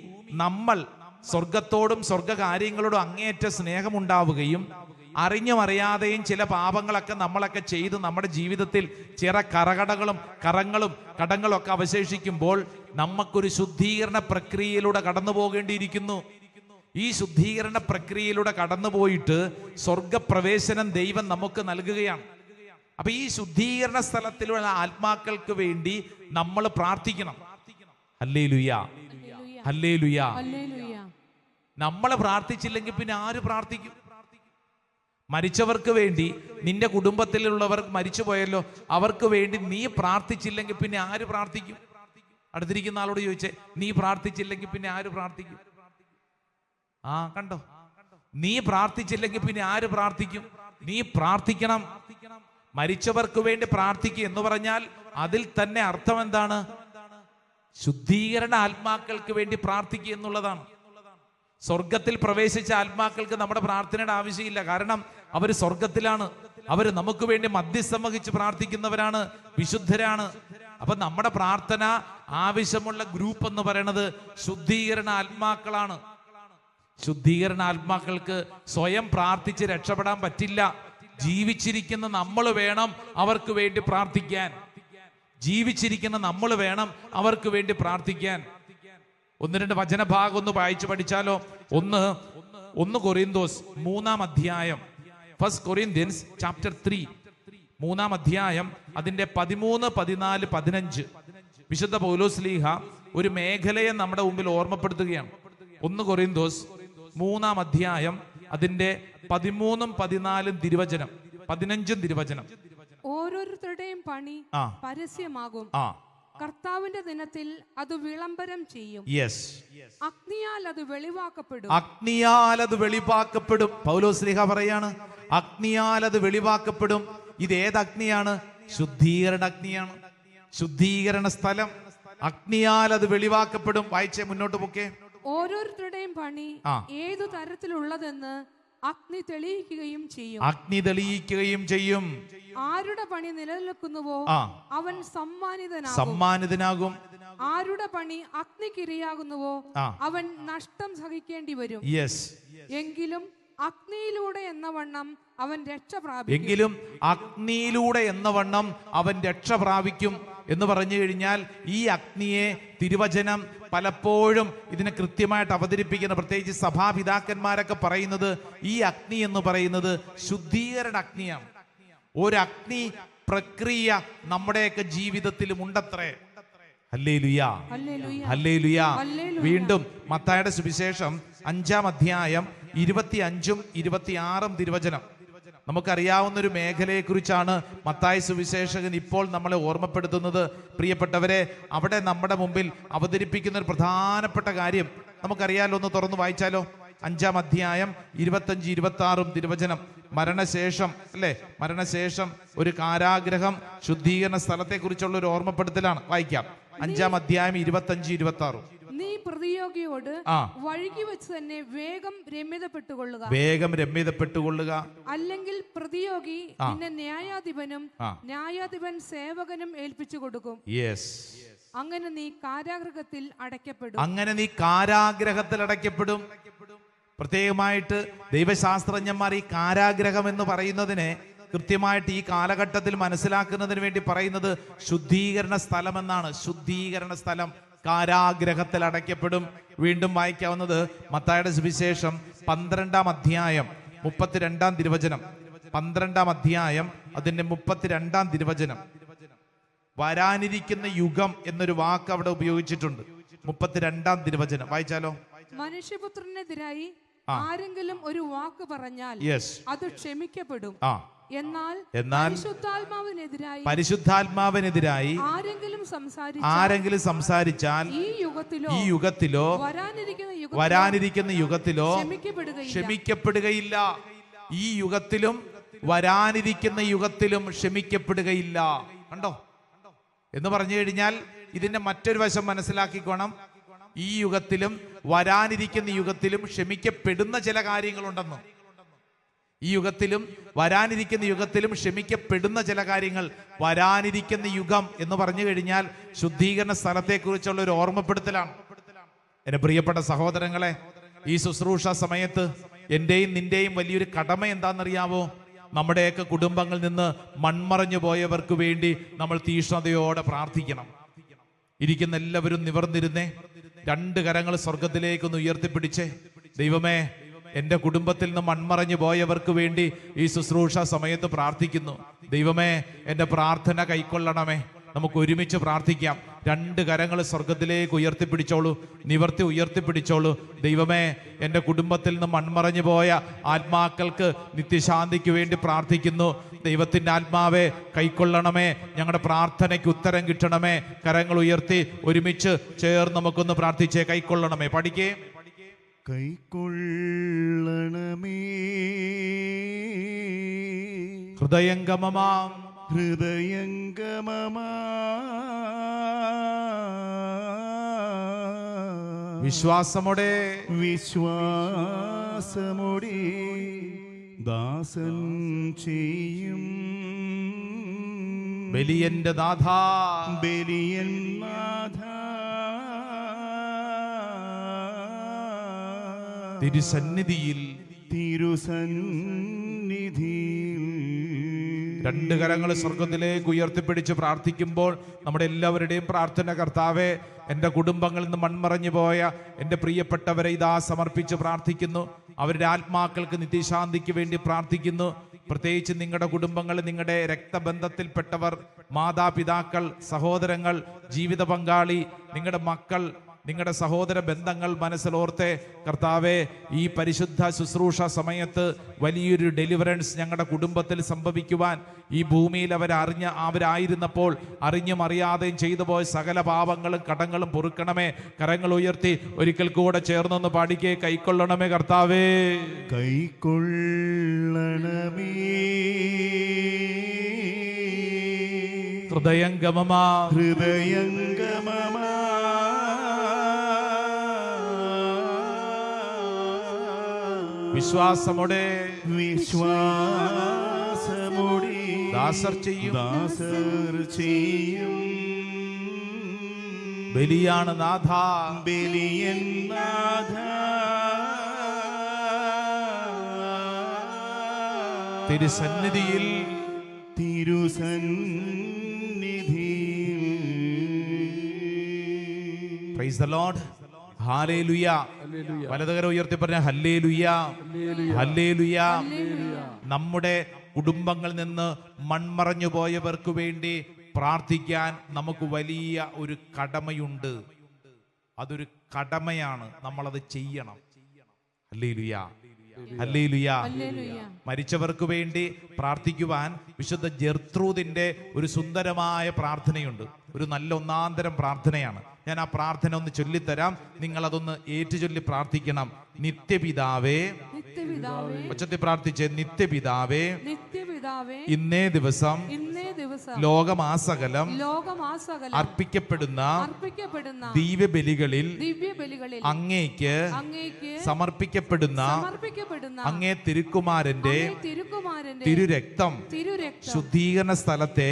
നമ്മൾ സ്വർഗത്തോടും സ്വർഗകാര്യങ്ങളോടും അങ്ങേയറ്റ സ്നേഹമുണ്ടാവുകയും അറിഞ്ഞും അറിയാതെയും ചില പാപങ്ങളൊക്കെ നമ്മളൊക്കെ ചെയ്ത് നമ്മുടെ ജീവിതത്തിൽ ചില കറങ്ങളും കടങ്ങളും ഒക്കെ അവശേഷിക്കുമ്പോൾ നമുക്കൊരു ശുദ്ധീകരണ പ്രക്രിയയിലൂടെ കടന്നു പോകേണ്ടിയിരിക്കുന്നു. ഈ ശുദ്ധീകരണ പ്രക്രിയയിലൂടെ കടന്നുപോയിട്ട് സ്വർഗപ്രവേശനം ദൈവം നമുക്ക് നൽകുകയാണ്. അപ്പൊ ഈ ശുദ്ധീകരണ സ്ഥലത്തിലുള്ള ആത്മാക്കൾക്ക് വേണ്ടി നമ്മൾ പ്രാർത്ഥിക്കണം. Hallelujah, hallelujah. നമ്മൾ പ്രാർത്ഥിച്ചില്ലെങ്കിൽ പിന്നെ ആര് പ്രാർത്ഥിക്കും? മരിച്ചവർക്ക് വേണ്ടി, നിന്റെ കുടുംബത്തിലുള്ളവർ മരിച്ചു പോയല്ലോ, അവർക്ക് വേണ്ടി നീ പ്രാർത്ഥിച്ചില്ലെങ്കിൽ പിന്നെ ആര് പ്രാർത്ഥിക്കും? അടുത്തിരിക്കുന്ന ആളോട് ചോദിച്ചേ, നീ പ്രാർത്ഥിച്ചില്ലെങ്കിൽ പിന്നെ ആര് പ്രാർത്ഥിക്കും? കണ്ടോ, നീ പ്രാർത്ഥിച്ചില്ലെങ്കിൽ പിന്നെ ആര് പ്രാർത്ഥിക്കും? നീ പ്രാർത്ഥിക്കണം. മരിച്ചവർക്ക് വേണ്ടി പ്രാർത്ഥിക്കുക എന്ന് പറഞ്ഞാൽ അതിൽ തന്നെ അർത്ഥം എന്താണ്? ശുദ്ധീകരണ ആത്മാക്കൾക്ക് വേണ്ടി പ്രാർത്ഥിക്കുക എന്നുള്ളതാണ്. സ്വർഗത്തിൽ പ്രവേശിച്ച ആത്മാക്കൾക്ക് നമ്മുടെ പ്രാർത്ഥനയുടെ ആവശ്യമില്ല. കാരണം അവർ സ്വർഗത്തിലാണ്. അവർ നമുക്ക് വേണ്ടി മധ്യസ്ഥം വഹിച്ച് പ്രാർത്ഥിക്കുന്നവരാണ്, വിശുദ്ധരാണ്. അപ്പൊ നമ്മുടെ പ്രാർത്ഥന ആവശ്യമുള്ള ഗ്രൂപ്പ് എന്ന് പറയുന്നത് ശുദ്ധീകരണ ആത്മാക്കളാണ്. ശുദ്ധീകരണ ആത്മാക്കൾക്ക് സ്വയം പ്രാർത്ഥിച്ച് രക്ഷപ്പെടാൻ പറ്റില്ല. ജീവിച്ചിരിക്കുന്ന നമ്മൾ വേണം അവർക്ക് വേണ്ടി പ്രാർത്ഥിക്കാൻ. ജീവിച്ചിരിക്കുന്ന നമ്മൾ വേണം അവർക്ക് വേണ്ടി പ്രാർത്ഥിക്കാൻ. ഒന്ന് രണ്ട് വചനഭാഗം ഒന്ന് വായിച്ചു പഠിച്ചാലോ? ഒന്ന് കൊറിന്തോസ് 3-ാം അധ്യായം, 1 Corinthians chapter 3, 3-ാം അധ്യായം, അതിന്റെ 13, 14, 15 വിശുദ്ധ പൗലോസ്ലീഹ ഒരു മേഖലയെ നമ്മുടെ മുമ്പിൽ ഓർമ്മപ്പെടുത്തുകയാണ്. 1 കൊറിന്തോസ് 3-ാം അധ്യായം, അതിന്റെ 13, 14 തിരുവചനം, 15 തിരുവചനം. ഓരോരുത്തരുടെയും പണി പരസ്യമാകും, കർത്താവിന്റെ ദിനത്തിൽ അത് വിളംബരം ചെയ്യും. അഗ്നിയാൽ അത് വെളിവാക്കപ്പെടും. അഗ്നിയാൽ അത് വെളിവാക്കപ്പെടും. പൗലോസ്ലീഹ പറയാണ്, അഗ്നിയാൽ അത് വെളിവാക്കപ്പെടും. ഇത് ഏത് അഗ്നിയാണ്? ശുദ്ധീകരണ അഗ്നിയാണ്. ശുദ്ധീകരണ സ്ഥലം. അഗ്നിയാൽ അത് വെളിവാക്കപ്പെടും. വായിച്ചേ, മുന്നോട്ട് പോക്കേ. ഓരോരുത്തരുടെയും പണി ഏതു തരത്തിലുള്ളതെന്ന് അഗ്നി തെളിയിക്കുകയും ചെയ്യും. അഗ്നി തെളിയിക്കുകയും ചെയ്യും. ആരുടെ പണി നിലനിൽക്കുന്നുവോ അവൻ സമ്മാനിതനാകും. ആരുടെ പണി അഗ്നിക്കിരയാകുന്നുവോ അവൻ നഷ്ടം സഹിക്കേണ്ടി വരും. എങ്കിലും അഗ്നിയിലൂടെ എന്ന വണ്ണം അവൻ രക്ഷ പ്രാപിക്കും. എങ്കിലും അഗ്നിയിലൂടെ എന്ന വണ്ണം അവൻ രക്ഷ പ്രാപിക്കും എന്ന് പറഞ്ഞു കഴിഞ്ഞാൽ ഈ അഗ്നിയെ തിരുവചനം പലപ്പോഴും ഇതിനെ കൃത്യമായിട്ട് അവതരിപ്പിക്കുന്ന, പ്രത്യേകിച്ച് സഭാപിതാക്കന്മാരൊക്കെ പറയുന്നത് ഈ അഗ്നി എന്ന് പറയുന്നത് ശുദ്ധീകരണ അഗ്നിയാണ്. ഒരു അഗ്നി പ്രക്രിയ നമ്മുടെയൊക്കെ ജീവിതത്തിലും ഉണ്ടത്രേ. Hallelujah, hallelujah. വീണ്ടും മത്തായിയുടെ സുവിശേഷം 5-ാം അധ്യായം 25-ഉം 26-ഉം തിരുവചനം. നമുക്കറിയാവുന്ന ഒരു മേഖലയെ കുറിച്ചാണ് മത്തായി സുവിശേഷകൻ ഇപ്പോൾ നമ്മളെ ഓർമ്മപ്പെടുത്തുന്നത്. പ്രിയപ്പെട്ടവരെ, അവിടെ നമ്മുടെ മുമ്പിൽ അവതരിപ്പിക്കുന്ന ഒരു പ്രധാനപ്പെട്ട കാര്യം നമുക്കറിയാലോ. ഒന്ന് തുറന്നു വായിച്ചാലോ. 5-ാം അധ്യായം 25-26 തിരുവചനം. മരണശേഷം അല്ലെ, മരണശേഷം ഒരു കാരാഗ്രഹം, ശുദ്ധീകരണ സ്ഥലത്തെ കുറിച്ചുള്ള ഒരു ഓർമ്മപ്പെടുത്തലാണ്. വായിക്കാം. 5-ാം അധ്യായം 25-26. നീ പ്രതിയോഗിയോട് വഴുകി വെച്ച് തന്നെ വേഗം രമ്യതപ്പെട്ടുകൊള്ളുക, വേഗം രമ്യതപ്പെട്ടുകൊള്ളുക. അല്ലെങ്കിൽ പ്രതിയോഗി നിന്നെ ന്യായാധിപനും ന്യായാധിപൻ സേവകനും ഏൽപ്പിച്ചു കൊടുക്കും. അങ്ങനെ നീ കാരാഗ്രഹത്തിൽ അടയ്ക്കപ്പെടും. അങ്ങനെ നീ കാരാഗ്രഹത്തിൽ അടയ്ക്കപ്പെടും. പ്രത്യേകമായിട്ട് ദൈവശാസ്ത്രജ്ഞന്മാർ ഈ കാരാഗ്രഹം എന്ന് പറയുന്നതിനെ കൃത്യമായിട്ട് ഈ കാലഘട്ടത്തിൽ മനസ്സിലാക്കുന്നതിന് വേണ്ടി പറയുന്നത് ശുദ്ധീകരണ സ്ഥലം എന്നാണ്. ശുദ്ധീകരണ സ്ഥലം, കാരാഗ്രഹത്തിൽ അടയ്ക്കപ്പെടും. വീണ്ടും വായിക്കാവുന്നത് മത്തായിയുടെ സുവിശേഷം 12-ാം അധ്യായം 32-ാം തിരുവചനം. 12-ാം അധ്യായം അതിന്റെ 32-ാം തിരുവചനം. വരാനിരിക്കുന്ന യുഗം എന്നൊരു വാക്ക് അവിടെ ഉപയോഗിച്ചിട്ടുണ്ട്. 32-ാം തിരുവചനം വായിച്ചാലോ. മനുഷ്യപുത്രനെതിരായി ആരെങ്കിലും ഒരു വാക്ക് പറഞ്ഞാൽ അത് ക്ഷമിക്കപ്പെടും. എന്നാൽ പരിശുദ്ധാത്മാവിനെതിരായി ആരെങ്കിലും സംസാരിച്ചാൽ ഈ യുഗത്തിലോ വരാനിരിക്കുന്ന യുഗത്തിലോ ക്ഷമിക്കപ്പെടുകയില്ല. ഈ യുഗത്തിലും വരാനിരിക്കുന്ന യുഗത്തിലും ക്ഷമിക്കപ്പെടുകയില്ല. കണ്ടോ എന്ന് പറഞ്ഞു കഴിഞ്ഞാൽ ഇതിന്റെ മറ്റൊരു വശം മനസ്സിലാക്കിക്കോണം. ഈ യുഗത്തിലും വരാനിരിക്കുന്ന യുഗത്തിലും ക്ഷമിക്കപ്പെടുന്ന ചില കാര്യങ്ങളുണ്ടെന്ന്. ഈ യുഗത്തിലും വരാനിരിക്കുന്ന യുഗത്തിലും ക്ഷമിക്കപ്പെടുന്ന ചില കാര്യങ്ങൾ. വരാനിരിക്കുന്ന യുഗം എന്ന് പറഞ്ഞു കഴിഞ്ഞാൽ ശുദ്ധീകരണ സ്ഥലത്തെക്കുറിച്ചുള്ള ഒരു ഓർമ്മപ്പെടുത്തലാണ്. എന്റെ പ്രിയപ്പെട്ട സഹോദരങ്ങളെ, ഈ ശുശ്രൂഷ സമയത്ത് എന്റെയും നിന്റെയും വലിയൊരു കടമ എന്താണെന്നറിയാവോ? നമ്മുടെയൊക്കെ കുടുംബങ്ങളിൽ നിന്ന് മൺമറഞ്ഞു പോയവർക്ക് വേണ്ടി നമ്മൾ തീഷ്ണതയോടെ പ്രാർത്ഥിക്കണം. ഇരിക്കുന്ന എല്ലാവരും നിവർന്നിരുന്നേ. 2 കരങ്ങൾ സ്വർഗത്തിലേക്കൊന്ന് ഉയർത്തിപ്പിടിച്ചേ. ദൈവമേ, എൻ്റെ കുടുംബത്തിൽ നിന്ന് മൺമറഞ്ഞു പോയവർക്ക് വേണ്ടി ഈ ശുശ്രൂഷ സമയത്ത് പ്രാർത്ഥിക്കുന്നു. ദൈവമേ, എൻ്റെ പ്രാർത്ഥന കൈക്കൊള്ളണമേ. നമുക്ക് ഒരുമിച്ച് പ്രാർത്ഥിക്കാം. 2 കരങ്ങൾ സ്വർഗത്തിലേക്ക് ഉയർത്തിപ്പിടിച്ചോളൂ, നിവർത്തി ഉയർത്തിപ്പിടിച്ചോളൂ. ദൈവമേ, എൻ്റെ കുടുംബത്തിൽ നിന്ന് മൺമറഞ്ഞു പോയ ആത്മാക്കൾക്ക് നിത്യശാന്തിക്ക് വേണ്ടി പ്രാർത്ഥിക്കുന്നു. ദൈവത്തിൻ്റെ ആത്മാവെ കൈക്കൊള്ളണമേ, ഞങ്ങളുടെ പ്രാർത്ഥനയ്ക്ക് ഉത്തരം കിട്ടണമേ. കരങ്ങൾ ഉയർത്തി ഒരുമിച്ച് ചേർന്ന് നമുക്കൊന്ന് പ്രാർത്ഥിച്ചേ. കൈക്കൊള്ളണമേ. പഠിക്കേ. കൈക്കൊള്ളണമേ ഹൃദയംഗമമാം വിശ്വാസമോടെ ദാസൻ ചെയ്യും ബലിയന്റെ നാഥ, ബലിയൻ നാഥ, തിരുസന്നിധിയിൽ 2 കരങ്ങൾ സ്വർഗത്തിലേക്ക് ഉയർത്തിപ്പിടിച്ച് പ്രാർത്ഥിക്കുമ്പോൾ നമ്മുടെ എല്ലാവരുടെയും പ്രാർത്ഥന, കർത്താവേ, എൻ്റെ കുടുംബങ്ങളിൽ നിന്ന് മൺമറഞ്ഞു പോയ എൻ്റെ പ്രിയപ്പെട്ടവരെ ഇതാ സമർപ്പിച്ച് പ്രാർത്ഥിക്കുന്നു. അവരുടെ ആത്മാക്കൾക്ക് നിത്യശാന്തിക്ക് വേണ്ടി പ്രാർത്ഥിക്കുന്നു. പ്രത്യേകിച്ച് നിങ്ങളുടെ കുടുംബങ്ങൾ, നിങ്ങളുടെ രക്തബന്ധത്തിൽപ്പെട്ടവർ, മാതാപിതാക്കൾ, സഹോദരങ്ങൾ, ജീവിത പങ്കാളി, നിങ്ങളുടെ മക്കൾ, നിങ്ങളുടെ സഹോദര ബന്ധങ്ങൾ മനസ്സിലോർത്തെ കർത്താവെ, ഈ പരിശുദ്ധ ശുശ്രൂഷ സമയത്ത് വലിയൊരു ഡെലിവറൻസ് ഞങ്ങളുടെ കുടുംബത്തിൽ സംഭവിക്കുവാൻ, ഈ ഭൂമിയിൽ അവരായിരുന്നപ്പോൾ അറിഞ്ഞും അറിയാതെയും ചെയ്തു പോയ സകല പാപങ്ങളും കടങ്ങളും പൊറുക്കണമേ. കരങ്ങൾ ഉയർത്തി ഒരിക്കൽ കൂടെ ചേർന്നൊന്ന് പാടിക്കേ. കൈക്കൊള്ളണമേ കർത്താവേ, കൈക്കൊള്ളണമേ. ഹൃദയംഗമമാ വിശ്വാസമോടെ ദാസർ ചെയ്യും ബലിയാണ് നാഥ, ബലിയൻ നാഥ, തിരുസന്നിധിയിൽ പ്രൈസ് ദി ലോർഡ്. ഹല്ലേലൂയ. വലതുകരം ഉയർത്തി പറഞ്ഞ ഹല്ലേലൂയ, ഹല്ലേലൂയ. നമ്മുടെ കുടുംബങ്ങളിൽ നിന്ന് മൺമറഞ്ഞു പോയവർക്ക് വേണ്ടി പ്രാർത്ഥിക്കാൻ നമുക്ക് വലിയ ഒരു കടമയുണ്ട്. അതൊരു കടമയാണ്, നമ്മളത് ചെയ്യണം. Hallelujah, hallelujah. മരിച്ചവർക്ക് വേണ്ടി പ്രാർത്ഥിക്കുവാൻ വിശുദ്ധ ജെർത്രൂദിന്റെ ഒരു സുന്ദരമായ പ്രാർത്ഥനയുണ്ട്. ഒരു നല്ല ഒന്നാന്തരം പ്രാർത്ഥനയാണ്. ഞാൻ ആ പ്രാർത്ഥന ഒന്ന് ചൊല്ലിത്തരാം, നിങ്ങൾ അതൊന്ന് ഏറ്റുചൊല്ലി പ്രാർത്ഥിക്കണം. നിത്യപിതാവേ, ഉച്ചത്തിൽ പ്രാർത്ഥിച്ച്, നിത്യപിതാവേ, ഇന്നേ ദിവസം ലോകമാസകലം അർപ്പിക്കപ്പെടുന്ന ദിവ്യബലികളിൽ അങ്ങേക്ക് സമർപ്പിക്കപ്പെടുന്ന അങ്ങേ തിരുക്കുമാരന്റെ തിരുരക്തം ശുദ്ധീകരണ സ്ഥലത്തെ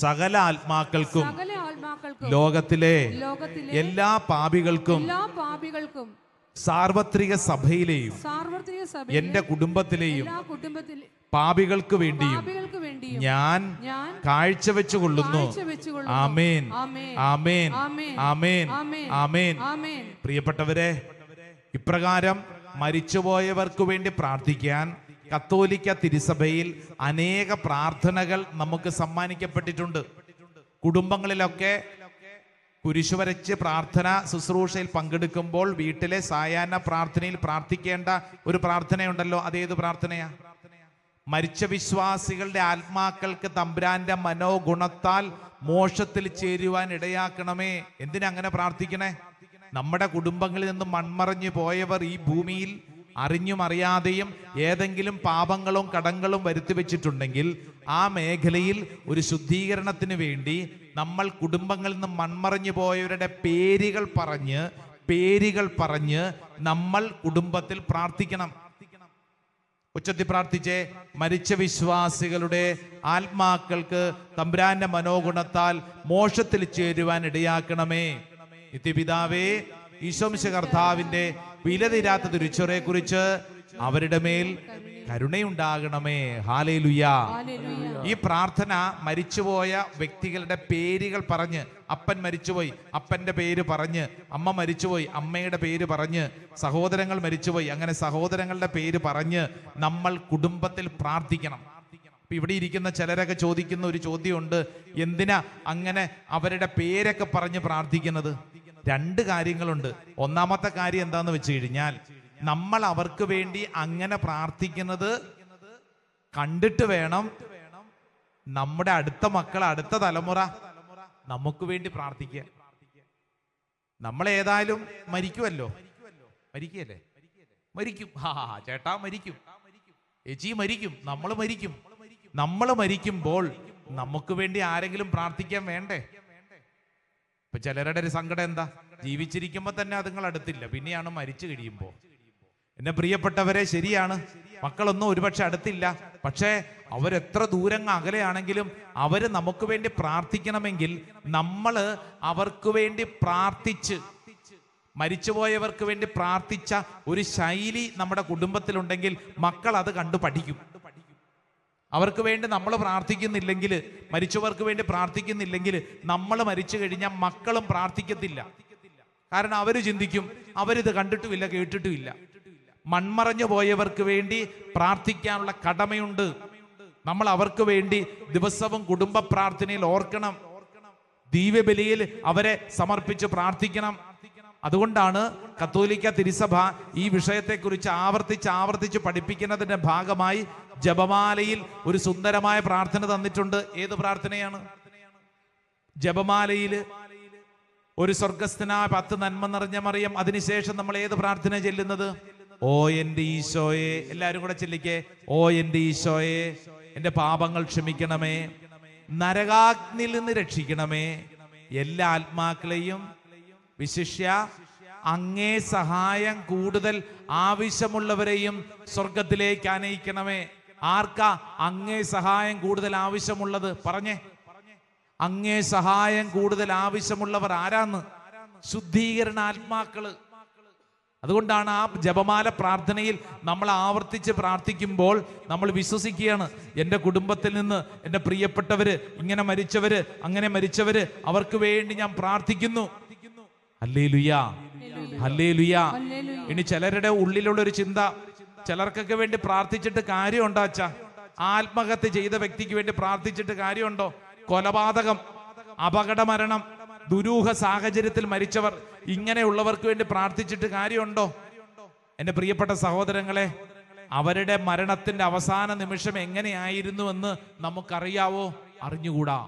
സകല ആത്മാക്കൾക്കും ലോകത്തിലെ എല്ലാ പാപികൾക്കും സാർവത്രിക സഭയിലെയും എന്റെ കുടുംബത്തിലെയും പാപികൾക്ക് വേണ്ടിയും ഞാൻ കാഴ്ചവെച്ചുകൊള്ളുന്നു. ആമേൻ, ആമേൻ, ആമേൻ, ആമേൻ. പ്രിയപ്പെട്ടവരെ, ഇപ്രകാരം മരിച്ചുപോയവർക്ക് വേണ്ടി പ്രാർത്ഥിക്കാൻ കത്തോലിക്ക തിരുസഭയിൽ അനേക പ്രാർത്ഥനകൾ നമുക്ക് സമ്മാനിക്കപ്പെട്ടിട്ടുണ്ട്. കുടുംബങ്ങളിലൊക്കെ കുരിശു വരച്ച് പ്രാർത്ഥന ശുശ്രൂഷയിൽ പങ്കെടുക്കുമ്പോൾ വീട്ടിലെ സായാഹ്ന പ്രാർത്ഥനയിൽ പ്രാർത്ഥിക്കേണ്ട ഒരു പ്രാർത്ഥനയുണ്ടല്ലോ. അതേത് പ്രാർത്ഥനയാ? മരിച്ച വിശ്വാസികളുടെ ആത്മാക്കൾക്ക് തമ്പുരാന്റെ മനോഗുണത്താൽ മോക്ഷത്തിൽ ചേരുവാൻ ഇടയാക്കണമേ. എന്തിനാ അങ്ങനെ പ്രാർത്ഥിക്കണേ? നമ്മുടെ കുടുംബങ്ങളിൽ നിന്ന് മൺമറഞ്ഞു പോയവർ ഈ ഭൂമിയിൽ അറിഞ്ഞും അറിയാതെയും ഏതെങ്കിലും പാപങ്ങളും കടങ്ങളും വരുത്തി വെച്ചിട്ടുണ്ടെങ്കിൽ ആ മേഖലയിൽ ഒരു ശുദ്ധീകരണത്തിന് വേണ്ടി നമ്മൾ കുടുംബങ്ങളിൽ നിന്ന് മൺമറഞ്ഞു പോയവരുടെ പേരുകൾ പറഞ്ഞ് നമ്മൾ കുടുംബത്തിൽ പ്രാർത്ഥിക്കണം. ഉച്ചത്തിൽ പ്രാർത്ഥിച്ചേ, മരിച്ച വിശ്വാസികളുടെ ആത്മാക്കൾക്ക് തമ്പുരാന്റെ മനോഗുണത്താൽ മോക്ഷത്തിൽ ചേരുവാൻ ഇടയാക്കണമേ. നിത്യപിതാവേ, ഈശോമിശിഹാ കർത്താവിന്റെ വിലതീരാത്ത തിരുച്ചോരയെ കുറിച്ച് അവരുടെ മേൽ കരുണയുണ്ടാകണമേ. ഹല്ലേലൂയ. ഈ പ്രാർത്ഥന മരിച്ചുപോയ വ്യക്തികളുടെ പേരുകൾ പറഞ്ഞ്, അപ്പൻ മരിച്ചുപോയി, അപ്പന്റെ പേര് പറഞ്ഞ്, അമ്മ മരിച്ചുപോയി, അമ്മയുടെ പേര് പറഞ്ഞ്, സഹോദരങ്ങൾ മരിച്ചുപോയി, അങ്ങനെ സഹോദരങ്ങളുടെ പേര് പറഞ്ഞ് നമ്മൾ കുടുംബത്തിൽ പ്രാർത്ഥിക്കണം. ഇവിടെ ഇരിക്കുന്ന ചിലരൊക്കെ ചോദിക്കുന്ന ഒരു ചോദ്യമുണ്ട്, എന്തിനാ അങ്ങനെ അവരുടെ പേരൊക്കെ പറഞ്ഞ് പ്രാർത്ഥിക്കുന്നത്? രണ്ട് കാര്യങ്ങളുണ്ട്. ഒന്നാമത്തെ കാര്യം എന്താന്ന് വെച്ച് കഴിഞ്ഞാൽ, നമ്മൾ അവർക്ക് വേണ്ടി അങ്ങനെ പ്രാർത്ഥിക്കുന്നത് കണ്ടിട്ട് വേണം നമ്മുടെ അടുത്ത മക്കൾ, അടുത്ത തലമുറ നമുക്ക് വേണ്ടി പ്രാർത്ഥിക്കുക. നമ്മൾ ഏതായാലും മരിക്കുമല്ലോ, മരിക്കുകയല്ലേ? മരിക്കും. ചേട്ടാ മരിക്കും, ചേച്ചി മരിക്കും, നമ്മൾ മരിക്കുമ്പോൾ നമുക്ക് വേണ്ടി ആരെങ്കിലും പ്രാർത്ഥിക്കാൻ വേണ്ടേ? ഇപ്പൊ ചിലരുടെ ഒരു സങ്കടം എന്താ? ജീവിച്ചിരിക്കുമ്പോ തന്നെ അതുങ്ങൾ അടുത്തില്ല, പിന്നെയാണ് മരിച്ചു കഴിയുമ്പോ. എന്നെ പ്രിയപ്പെട്ടവരെ, ശരിയാണ്, മക്കളൊന്നും ഒരുപക്ഷെ അടുത്തില്ല, പക്ഷേ അവരെത്ര ദൂരം അകലെയാണെങ്കിലും അവര് നമുക്ക് വേണ്ടി പ്രാർത്ഥിക്കണമെങ്കിൽ നമ്മൾ അവർക്ക് വേണ്ടി പ്രാർത്ഥിച്ച്, മരിച്ചുപോയവർക്ക് വേണ്ടി പ്രാർത്ഥിച്ച ഒരു ശൈലി നമ്മുടെ കുടുംബത്തിലുണ്ടെങ്കിൽ മക്കൾ അത് കണ്ടു പഠിക്കും. അവർക്ക് വേണ്ടി നമ്മൾ പ്രാർത്ഥിക്കുന്നില്ലെങ്കിൽ, മരിച്ചവർക്ക് വേണ്ടി പ്രാർത്ഥിക്കുന്നില്ലെങ്കിൽ നമ്മൾ മരിച്ചു കഴിഞ്ഞാൽ മക്കളും പ്രാർത്ഥിക്കത്തില്ല. കാരണം അവര് ചിന്തിക്കും, അവരിത് കണ്ടിട്ടുമില്ല, കേട്ടിട്ടുമില്ല. മൺമറഞ്ഞു പോയവർക്ക് വേണ്ടി പ്രാർത്ഥിക്കാനുള്ള കടമയുണ്ട്. നമ്മൾ അവർക്ക് വേണ്ടി ദിവസവും കുടുംബ പ്രാർത്ഥനയിൽ ഓർക്കണം, ദിവ്യബലിയിൽ അവരെ സമർപ്പിച്ച് പ്രാർത്ഥിക്കണം. അതുകൊണ്ടാണ് കത്തോലിക്ക തിരുസഭ ഈ വിഷയത്തെക്കുറിച്ച് ആവർത്തിച്ച് പഠിപ്പിക്കുന്നതിന്റെ ഭാഗമായി ജപമാലയിൽ ഒരു സുന്ദരമായ പ്രാർത്ഥന തന്നിട്ടുണ്ട്. ഏത് പ്രാർത്ഥനയാണ്? ജപമാലയിൽ ഒരു സ്വർഗസ്ഥനായ 10 നന്മ നിറഞ്ഞ മറിയം, അതിനുശേഷം നമ്മൾ ഏത് പ്രാർത്ഥന ചെല്ലുന്നത്? ഓ എന്റെ ഈശോയെ, എല്ലാവരും കൂടെ ചെല്ലിക്കേ, ഓ എന്റെ ഈശോയെ, എന്റെ പാപങ്ങൾ ക്ഷമിക്കണമേ, നരകാഗ്നിയിൽ നിന്ന് രക്ഷിക്കണമേ, എല്ലാ ആത്മാക്കളെയും വിശിഷ്യ അങ്ങേ സഹായം കൂടുതൽ ആവശ്യമുള്ളവരെയും സ്വർഗത്തിലേക്ക് ആനയിക്കണമേ. ആർക്കാ അങ്ങേ സഹായം കൂടുതൽ ആവശ്യമുള്ളത്? പറഞ്ഞേ, അങ്ങേ സഹായം കൂടുതൽ ആവശ്യമുള്ളവർ ആരാന്ന്? ശുദ്ധീകരണ ആത്മാക്കള്. അതുകൊണ്ടാണ് ആ ജപമാല പ്രാർത്ഥനയിൽ നമ്മൾ ആവർത്തിച്ച് പ്രാർത്ഥിക്കുമ്പോൾ നമ്മൾ വിശ്വസിക്കുകയാണ്, എൻ്റെ കുടുംബത്തിൽ നിന്ന് എൻ്റെ പ്രിയപ്പെട്ടവര്, ഇങ്ങനെ മരിച്ചവര്, അങ്ങനെ മരിച്ചവര്, അവർക്ക് വേണ്ടി ഞാൻ പ്രാർത്ഥിക്കുന്നു. Hallelujah, hallelujah. ഇനി ചിലരുടെ ഉള്ളിലുള്ള ഒരു ചിന്ത, ചിലർക്കൊക്കെ വേണ്ടി പ്രാർത്ഥിച്ചിട്ട് കാര്യമുണ്ടോ അച്ഛാ? ആത്മഹത്യ ചെയ്ത വ്യക്തിക്ക് വേണ്ടി പ്രാർത്ഥിച്ചിട്ട് കാര്യമുണ്ടോ? കൊലപാതകം, അപകട മരണം, ദുരൂഹ സാഹചര്യത്തിൽ മരിച്ചവർ, ഇങ്ങനെയുള്ളവർക്ക് വേണ്ടി പ്രാർത്ഥിച്ചിട്ട് കാര്യമുണ്ടോ? എൻ്റെ പ്രിയപ്പെട്ട സഹോദരങ്ങളെ, അവരുടെ മരണത്തിന്റെ അവസാന നിമിഷം എങ്ങനെയായിരുന്നുവെന്ന് നമുക്കറിയാവോ? അറിഞ്ഞുകൂടാ.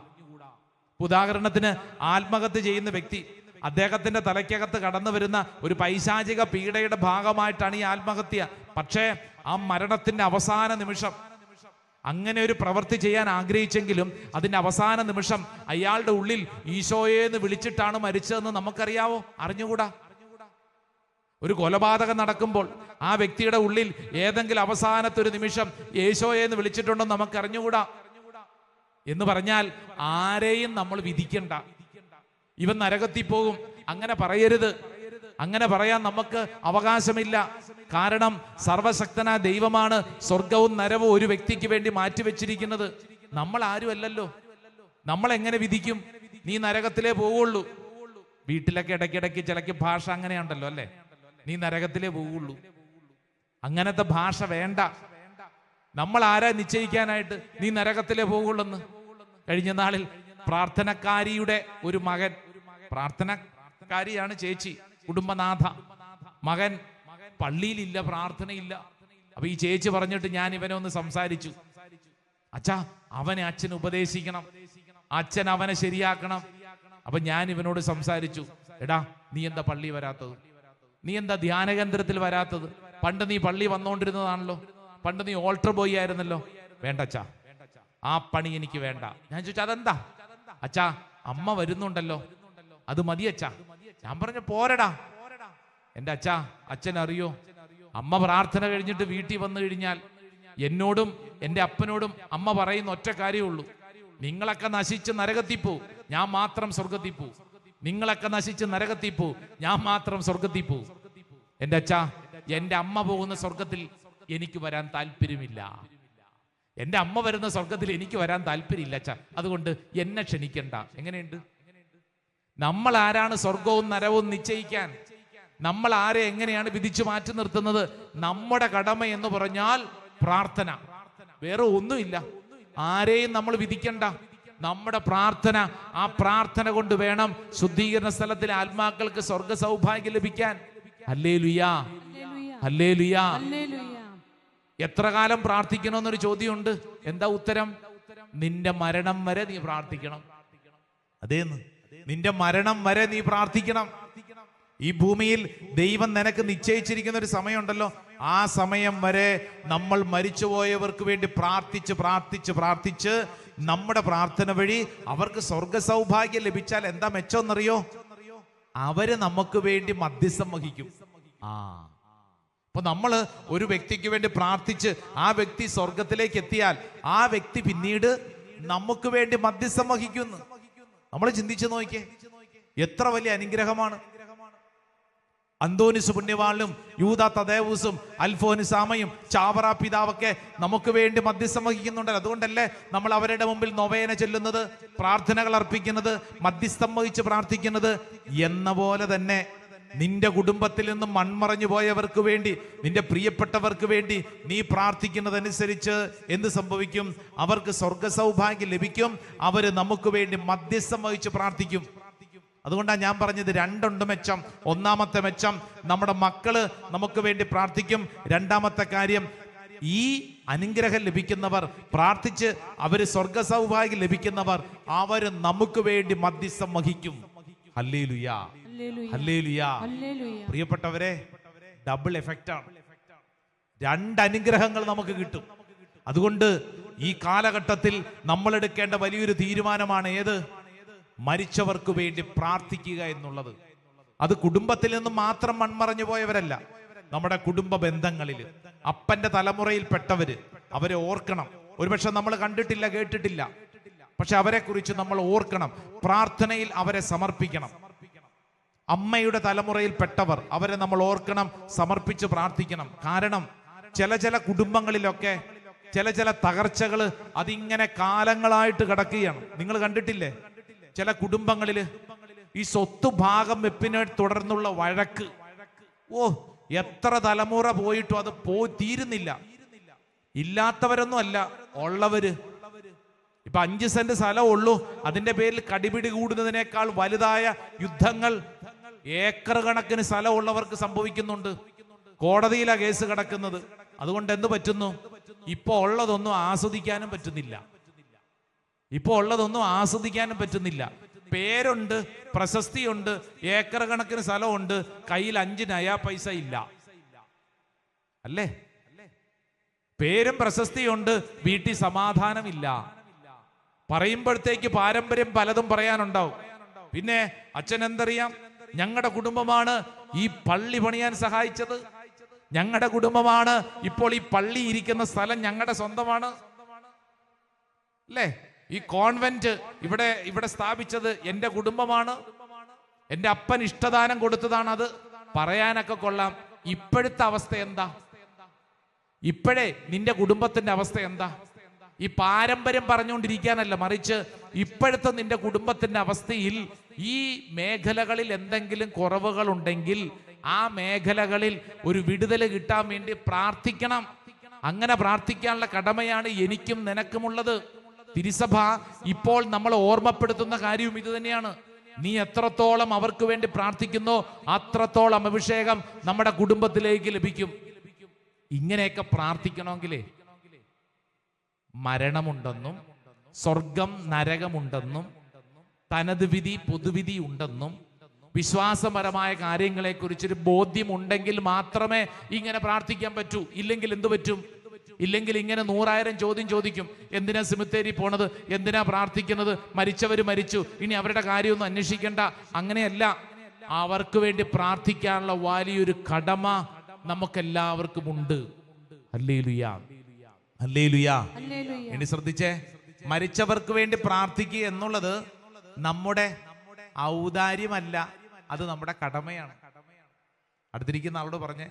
ഉദാഹരണത്തിന്, ആത്മഹത്യ ചെയ്യുന്ന വ്യക്തി, അദ്ദേഹത്തിന്റെ തലയ്ക്കകത്ത് കടന്നു വരുന്ന ഒരു പൈശാചിക പീഡയുടെ ഭാഗമായിട്ടാണ് ഈ ആത്മഹത്യ. പക്ഷേ ആ മരണത്തിന്റെ അവസാന നിമിഷം അങ്ങനെ ഒരു പ്രവൃത്തി ചെയ്യാൻ ആഗ്രഹിച്ചെങ്കിലും അതിന്റെ അവസാന നിമിഷം അയാളുടെ ഉള്ളിൽ ഈശോയെന്ന് വിളിച്ചിട്ടാണ് മരിച്ചതെന്ന് നമുക്കറിയാവോ? അറിഞ്ഞുകൂടാ. ഒരു കൊലപാതകം നടക്കുമ്പോൾ ആ വ്യക്തിയുടെ ഉള്ളിൽ ഏതെങ്കിലും അവസാനത്തെ ഒരു നിമിഷം യേശോയെന്ന് വിളിച്ചിട്ടുണ്ടോ നമുക്ക് അറിഞ്ഞുകൂടാ. എന്ന് പറഞ്ഞാൽ ആരെയും നമ്മൾ വിധിക്കണ്ട. ഇവൻ നരകത്തിൽ പോകും, അങ്ങനെ പറയരുത്. അങ്ങനെ പറയാൻ നമുക്ക് അവകാശമില്ല. കാരണം സർവശക്തനായ ദൈവമാണ് സ്വർഗവും നരകവും ഒരു വ്യക്തിക്ക് വേണ്ടി മാറ്റിവെച്ചിരിക്കുന്നത്. നമ്മൾ ആരുമല്ലല്ലോ. നമ്മൾ എങ്ങനെ വിധിക്കും? നീ നരകത്തിലേ പോവുള്ളൂ. വീട്ടിലൊക്കെ ഇടയ്ക്കിടയ്ക്ക് ചിലക്ക് ഭാഷ അങ്ങനെയുണ്ടല്ലോ അല്ലേ, നീ നരകത്തിലേ പോവുള്ളൂ. അങ്ങനത്തെ ഭാഷ വേണ്ട. നമ്മൾ ആരാ നിശ്ചയിക്കാനായിട്ട് നീ നരകത്തിലേ പോവുള്ളെന്ന്? കഴിഞ്ഞ നാളിൽ പ്രാർത്ഥനക്കാരിയുടെ ഒരു മകൻ, പ്രാർത്ഥനക്കാരിയാണ് ചേച്ചി, കുടുംബനാഥ, മകൻ പള്ളിയിലില്ല, പ്രാർത്ഥനയില്ല. അപ്പൊ ഈ ചേച്ചി പറഞ്ഞിട്ട് ഞാൻ ഇവനെ ഒന്ന് സംസാരിച്ചു. അച്ഛാ, അവനെ അച്ഛൻ ഉപദേശിക്കണം, അച്ഛൻ അവനെ ശരിയാക്കണം. അപ്പൊ ഞാൻ ഇവനോട് സംസാരിച്ചു, എടാ നീ എന്താ പള്ളി വരാത്തത്? നീ എന്താ ധ്യാന കേന്ദ്രത്തിൽ വരാത്തത്? പണ്ട് നീ പള്ളി വന്നുകൊണ്ടിരുന്നതാണല്ലോ, പണ്ട് നീ ഓൾട്ടർ ബോയ് ആയിരുന്നല്ലോ. വേണ്ട അച്ഛാ, ആ പണി എനിക്ക് വേണ്ട. ഞാൻ ചോദിച്ചു, അതെന്താ? അച്ഛാ, അമ്മ വരുന്നുണ്ടല്ലോ, അത് മതി അച്ഛാ. ഞാൻ പറഞ്ഞു, പോരടാ എൻ്റെ അച്ഛാ. അച്ഛൻ അറിയോ, അമ്മ പ്രാർത്ഥന കഴിഞ്ഞിട്ട് വീട്ടിൽ വന്നു കഴിഞ്ഞാൽ എന്നോടും എൻ്റെ അപ്പനോടും അമ്മ പറയുന്ന ഒറ്റ കാര്യമുള്ളൂ, നിങ്ങളൊക്കെ നശിച്ച് നരകത്തിൽ പോ, ഞാൻ മാത്രം സ്വർഗത്തിൽ പോ. നിങ്ങളൊക്കെ നശിച്ച് നരകത്തിൽ പോ, ഞാൻ മാത്രം സ്വർഗത്തിൽ പോ. എൻ്റെ അച്ഛാ, എൻ്റെ അമ്മ പോകുന്ന സ്വർഗത്തിൽ എനിക്ക് വരാൻ താല്പര്യമില്ല. എൻ്റെ അമ്മ വരുന്ന സ്വർഗത്തിൽ എനിക്ക് വരാൻ താല്പര്യമില്ല അച്ഛാ, അതുകൊണ്ട് എന്നെ ക്ഷണിക്കണ്ട. എങ്ങനെയുണ്ട്? നമ്മൾ ആരാണ് സ്വർഗവും നരകവും നിശ്ചയിക്കാൻ? നമ്മൾ ആരെ എങ്ങനെയാണ് വിധിച്ചു മാറ്റി നിർത്തുന്നത്? നമ്മുടെ കടമ എന്ന് പറഞ്ഞാൽ പ്രാർത്ഥന, വേറെ ഒന്നുമില്ല. ആരെയും നമ്മൾ വിധിക്കണ്ട. നമ്മുടെ പ്രാർത്ഥന, ആ പ്രാർത്ഥന കൊണ്ട് വേണം ശുദ്ധീകരണ സ്ഥലത്തിലെ ആത്മാക്കൾക്ക് സ്വർഗ സൗഭാഗ്യം ലഭിക്കാൻ. ഹല്ലേലൂയാ, ഹല്ലേലൂയാ. എത്ര കാലം പ്രാർത്ഥിക്കണമെന്നൊരു ചോദ്യമുണ്ട്. എന്താ ഉത്തരം? നിന്റെ മരണം വരെ നീ പ്രാർത്ഥിക്കണം. അതേന്ന്, നിന്റെ മരണം വരെ നീ പ്രാർത്ഥിക്കണം. ഈ ഭൂമിയിൽ ദൈവം നിനക്ക് നിശ്ചയിച്ചിരിക്കുന്ന ഒരു സമയമുണ്ടല്ലോ, ആ സമയം വരെ നമ്മൾ മരിച്ചുപോയവർക്ക് വേണ്ടി പ്രാർത്ഥിച്ച് പ്രാർത്ഥിച്ച് പ്രാർത്ഥിച്ച് നമ്മുടെ പ്രാർത്ഥന വഴി അവർക്ക് സ്വർഗ സൗഭാഗ്യം ലഭിച്ചാൽ എന്താ മെച്ചമെന്നറിയോ? അവര് നമുക്ക് വേണ്ടി മധ്യസ്ഥം വഹിക്കും. അപ്പൊ നമ്മൾ ഒരു വ്യക്തിക്ക് വേണ്ടി പ്രാർത്ഥിച്ച് ആ വ്യക്തി സ്വർഗത്തിലേക്ക് എത്തിയാൽ ആ വ്യക്തി പിന്നീട് നമുക്ക് വേണ്ടി മധ്യസ്ഥം വഹിക്കുന്നു. നമ്മൾ ചിന്തിച്ചു നോക്കിയേ, എത്ര വലിയ അനുഗ്രഹമാണ്. അന്തോനിസ് പുണ്യവാളും യൂദാ തദേവൂസും അൽഫോൻസാമയും ചാവറ പിതാവൊക്കെ നമുക്ക് വേണ്ടി മധ്യസ്ഥം വഹിക്കുന്നുണ്ടല്ലോ. അതുകൊണ്ടല്ലേ നമ്മൾ അവരുടെ മുമ്പിൽ നൊവേന ചൊല്ലുന്നത്, പ്രാർത്ഥനകൾ അർപ്പിക്കുന്നത്, മധ്യസ്ഥം വഹിച്ച് പ്രാർത്ഥിക്കുന്നത്. എന്ന പോലെ തന്നെ നിന്റെ കുടുംബത്തിൽ നിന്നും മൺമറഞ്ഞു പോയവർക്ക് വേണ്ടി, നിന്റെ പ്രിയപ്പെട്ടവർക്ക് വേണ്ടി നീ പ്രാർത്ഥിക്കുന്നതനുസരിച്ച് എന്ത് സംഭവിക്കും? അവർക്ക് സ്വർഗ സൗഭാഗ്യം ലഭിക്കും. അവര് നമുക്ക് വേണ്ടി മധ്യസ്ഥം വഹിച്ച് പ്രാർത്ഥിക്കും. അതുകൊണ്ടാണ് ഞാൻ പറഞ്ഞത്, രണ്ടുണ്ട് മെച്ചം. ഒന്നാമത്തെ മെച്ചം, നമ്മുടെ മക്കള് നമുക്ക് വേണ്ടി പ്രാർത്ഥിക്കും. രണ്ടാമത്തെ കാര്യം, ഈ അനുഗ്രഹം ലഭിക്കുന്നവർ, പ്രാർത്ഥിച്ച് അവര് സ്വർഗ സൗഭാഗ്യം ലഭിക്കുന്നവർ, അവര് നമുക്ക് വേണ്ടി മധ്യസ്ഥം വഹിക്കും. ഹല്ലേലൂയാ, ഹല്ലേലൂയാ. പ്രിയപ്പെട്ടവരെ, ഡബിൾ എഫക്റ്റ് ആണ്. രണ്ട് അനുഗ്രഹങ്ങൾ നമുക്ക് കിട്ടും. അതുകൊണ്ട് ഈ കാലഘട്ടത്തിൽ നമ്മൾ എടുക്കേണ്ട വലിയൊരു തീരുമാനമാണ് ഏത്? മരിച്ചവർക്ക് വേണ്ടി പ്രാർത്ഥിക്കുക എന്നുള്ളത്. അത് കുടുംബത്തിൽ നിന്നും മാത്രം മൺമറഞ്ഞു പോയവരല്ല, നമ്മുടെ കുടുംബ ബന്ധങ്ങളിൽ അപ്പന്റെ തലമുറയിൽപ്പെട്ടവര്, അവരെ ഓർക്കണം. ഒരുപക്ഷെ നമ്മൾ കണ്ടിട്ടില്ല, കേട്ടിട്ടില്ല, പക്ഷെ അവരെ കുറിച്ച് നമ്മൾ ഓർക്കണം. പ്രാർത്ഥനയിൽ അവരെ സമർപ്പിക്കണം. അമ്മയുടെ തലമുറയിൽപ്പെട്ടവർ, അവരെ നമ്മൾ ഓർക്കണം, സമർപ്പിച്ച് പ്രാർത്ഥിക്കണം. കാരണം ചില കുടുംബങ്ങളിലൊക്കെ ചില തകർച്ചകൾ അതിങ്ങനെ കാലങ്ങളായിട്ട് കിടക്കുകയാണ്. നിങ്ങൾ കണ്ടിട്ടില്ലേ ചില കുടുംബങ്ങളിൽ ഈ സ്വത്ത് ഭാഗം വെപ്പിനെ തുടർന്നുള്ള വഴക്ക്? എത്ര തലമുറ പോയിട്ടും അത് തീരുന്നില്ല. ഇല്ലാത്തവരൊന്നും അല്ല, ഉള്ളവര്. ഇപ്പൊ 5 സെന്റ് സ്ഥലം ഉള്ളൂ, അതിന്റെ പേരിൽ കടിപിടി കൂടുന്നതിനേക്കാൾ വലുതായ യുദ്ധങ്ങൾ ഏക്കർ കണക്കിന് സ്ഥലമുള്ളവർക്ക് സംഭവിക്കുന്നുണ്ട്. കോടതിയിലാ കേസ് കിടക്കുന്നത്. അതുകൊണ്ട് എന്ത് പറ്റുന്നു? ഇപ്പൊ ഉള്ളതൊന്നും ആസ്വദിക്കാനും പറ്റുന്നില്ല. പേരുണ്ട്, പ്രശസ്തിയുണ്ട്, ഏക്കർ കണക്കിന് സ്ഥലമുണ്ട്, കയ്യിൽ 5 നയാ പൈസ ഇല്ല. അല്ലേ? പേരും പ്രശസ്തിയുണ്ട്, വീട്ടിൽ സമാധാനമില്ല. പറയുമ്പോഴത്തേക്ക് പാരമ്പര്യം പലതും പറയാനുണ്ടാവും. പിന്നെ അച്ഛൻ എന്തറിയാം, ഞങ്ങളുടെ കുടുംബമാണ് ഈ പള്ളി പണിയാൻ സഹായിച്ചത്, ഞങ്ങളുടെ കുടുംബമാണ് ഇപ്പോൾ ഈ പള്ളി ഇരിക്കുന്ന സ്ഥലം ഞങ്ങളുടെ സ്വന്തമാണ്, അല്ലേ? ഈ കോൺവെന്റ് ഇവിടെ സ്ഥാപിച്ചത് എൻ്റെ കുടുംബമാണ്, എൻ്റെ അപ്പൻ ഇഷ്ടദാനം കൊടുത്തതാണ്. അത് പറയാനൊക്കെ കൊള്ളാം. ഇപ്പോഴത്തെ അവസ്ഥ എന്താ? ഇപ്പോഴേ നിന്റെ കുടുംബത്തിന്റെ അവസ്ഥ എന്താ? ഈ പാരമ്പര്യം പറഞ്ഞുകൊണ്ടിരിക്കാനല്ല, മറിച്ച് ഇപ്പോഴത്തെ നിന്റെ കുടുംബത്തിന്റെ അവസ്ഥയിൽ ഈ മേഖലകളിൽ എന്തെങ്കിലും കുറവുകൾ ഉണ്ടെങ്കിൽ ആ മേഖലകളിൽ ഒരു വിടുതൽ കിട്ടാൻ വേണ്ടി പ്രാർത്ഥിക്കണം. അങ്ങനെ പ്രാർത്ഥിക്കാനുള്ള കടമയാണ് എനിക്കും നിനക്കുമുള്ളത്. തിരുസഭ ഇപ്പോൾ നമ്മൾ ഓർമ്മപ്പെടുത്തുന്ന കാര്യവും ഇത് തന്നെയാണ്. നീ എത്രത്തോളം അവർക്ക് വേണ്ടി പ്രാർത്ഥിക്കുന്നോ അത്രത്തോളം അഭിഷേകം നമ്മുടെ കുടുംബത്തിലേക്ക് ലഭിക്കും. ഇങ്ങനെയൊക്കെ പ്രാർത്ഥിക്കണമെങ്കിലേ മരണമുണ്ടെന്നും സ്വർഗം നരകമുണ്ടെന്നും തനത് വിധി പൊതുവിധി ഉണ്ടെന്നും വിശ്വാസപരമായ കാര്യങ്ങളെക്കുറിച്ചൊരു ബോധ്യമുണ്ടെങ്കിൽ മാത്രമേ ഇങ്ങനെ പ്രാർത്ഥിക്കാൻ പറ്റൂ. ഇല്ലെങ്കിൽ എന്തു പറ്റും? ഇല്ലെങ്കിൽ ഇങ്ങനെ 100,000 ചോദ്യം ചോദിക്കും. എന്തിനാ സെമിത്തേരി പോണത്? എന്തിനാ പ്രാർത്ഥിക്കുന്നത്? മരിച്ചവർ മരിച്ചു, ഇനി അവരുടെ കാര്യമൊന്നും അന്വേഷിക്കണ്ട. അങ്ങനെയല്ല. അവർക്ക് വേണ്ടി പ്രാർത്ഥിക്കാനുള്ള വലിയൊരു കടമ നമുക്കെല്ലാവർക്കും ഉണ്ട്. Hallelujah, hallelujah. ഇനി ശ്രദ്ധിച്ചേ, മരിച്ചവർക്ക് വേണ്ടി പ്രാർത്ഥിക്കുക എന്നുള്ളത് നമ്മുടെ ഔദാര്യമല്ല, അത് നമ്മുടെ കടമയാണ്. അടുത്തിരിക്കുന്ന ആളോട് പറഞ്ഞേ,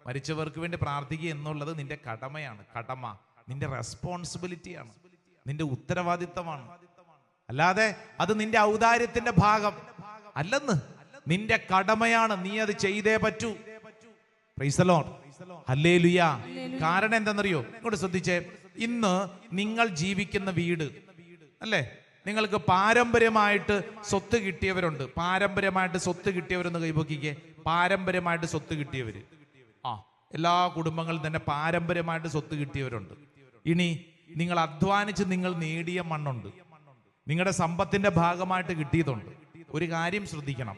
മരിച്ചവർക്ക് വേണ്ടി പ്രാർത്ഥിക്കുക എന്നുള്ളത് നിന്റെ കടമയാണ്. കടമ നിന്റെ റെസ്പോൺസിബിലിറ്റിയാണ്, നിന്റെ ഉത്തരവാദിത്തമാണ്. അല്ലാതെ അത് നിന്റെ ഔദാര്യത്തിന്റെ ഭാഗം അല്ലെന്ന്, നിന്റെ കടമയാണ്. നീ അത് ചെയ്തേ പറ്റൂ. Price the Lord, hallelujah. കാരണം എന്താണെന്നറിയോ? ഇങ്ങോട്ട് ശ്രദ്ധിച്ചേ. ഇന്ന് നിങ്ങൾ ജീവിക്കുന്ന വീട്, അല്ലേ, നിങ്ങൾക്ക് പാരമ്പര്യമായിട്ട് സ്വത്ത് കിട്ടിയവരുണ്ട്. പാരമ്പര്യമായിട്ട് സ്വത്ത് കിട്ടിയവരൊന്ന് കൈപൊക്കിക്കേ. പാരമ്പര്യമായിട്ട് സ്വത്ത് കിട്ടിയവര്, എല്ലാ കുടുംബങ്ങളും തന്നെ പാരമ്പര്യമായിട്ട് സ്വത്ത് കിട്ടിയവരുണ്ട്. ഇനി നിങ്ങൾ അധ്വാനിച്ച് നിങ്ങൾ നേടിയ മണ്ണുണ്ട്, നിങ്ങളുടെ സമ്പത്തിന്റെ ഭാഗമായിട്ട് കിട്ടിയതുണ്ട്. ഒരു കാര്യം ശ്രദ്ധിക്കണം,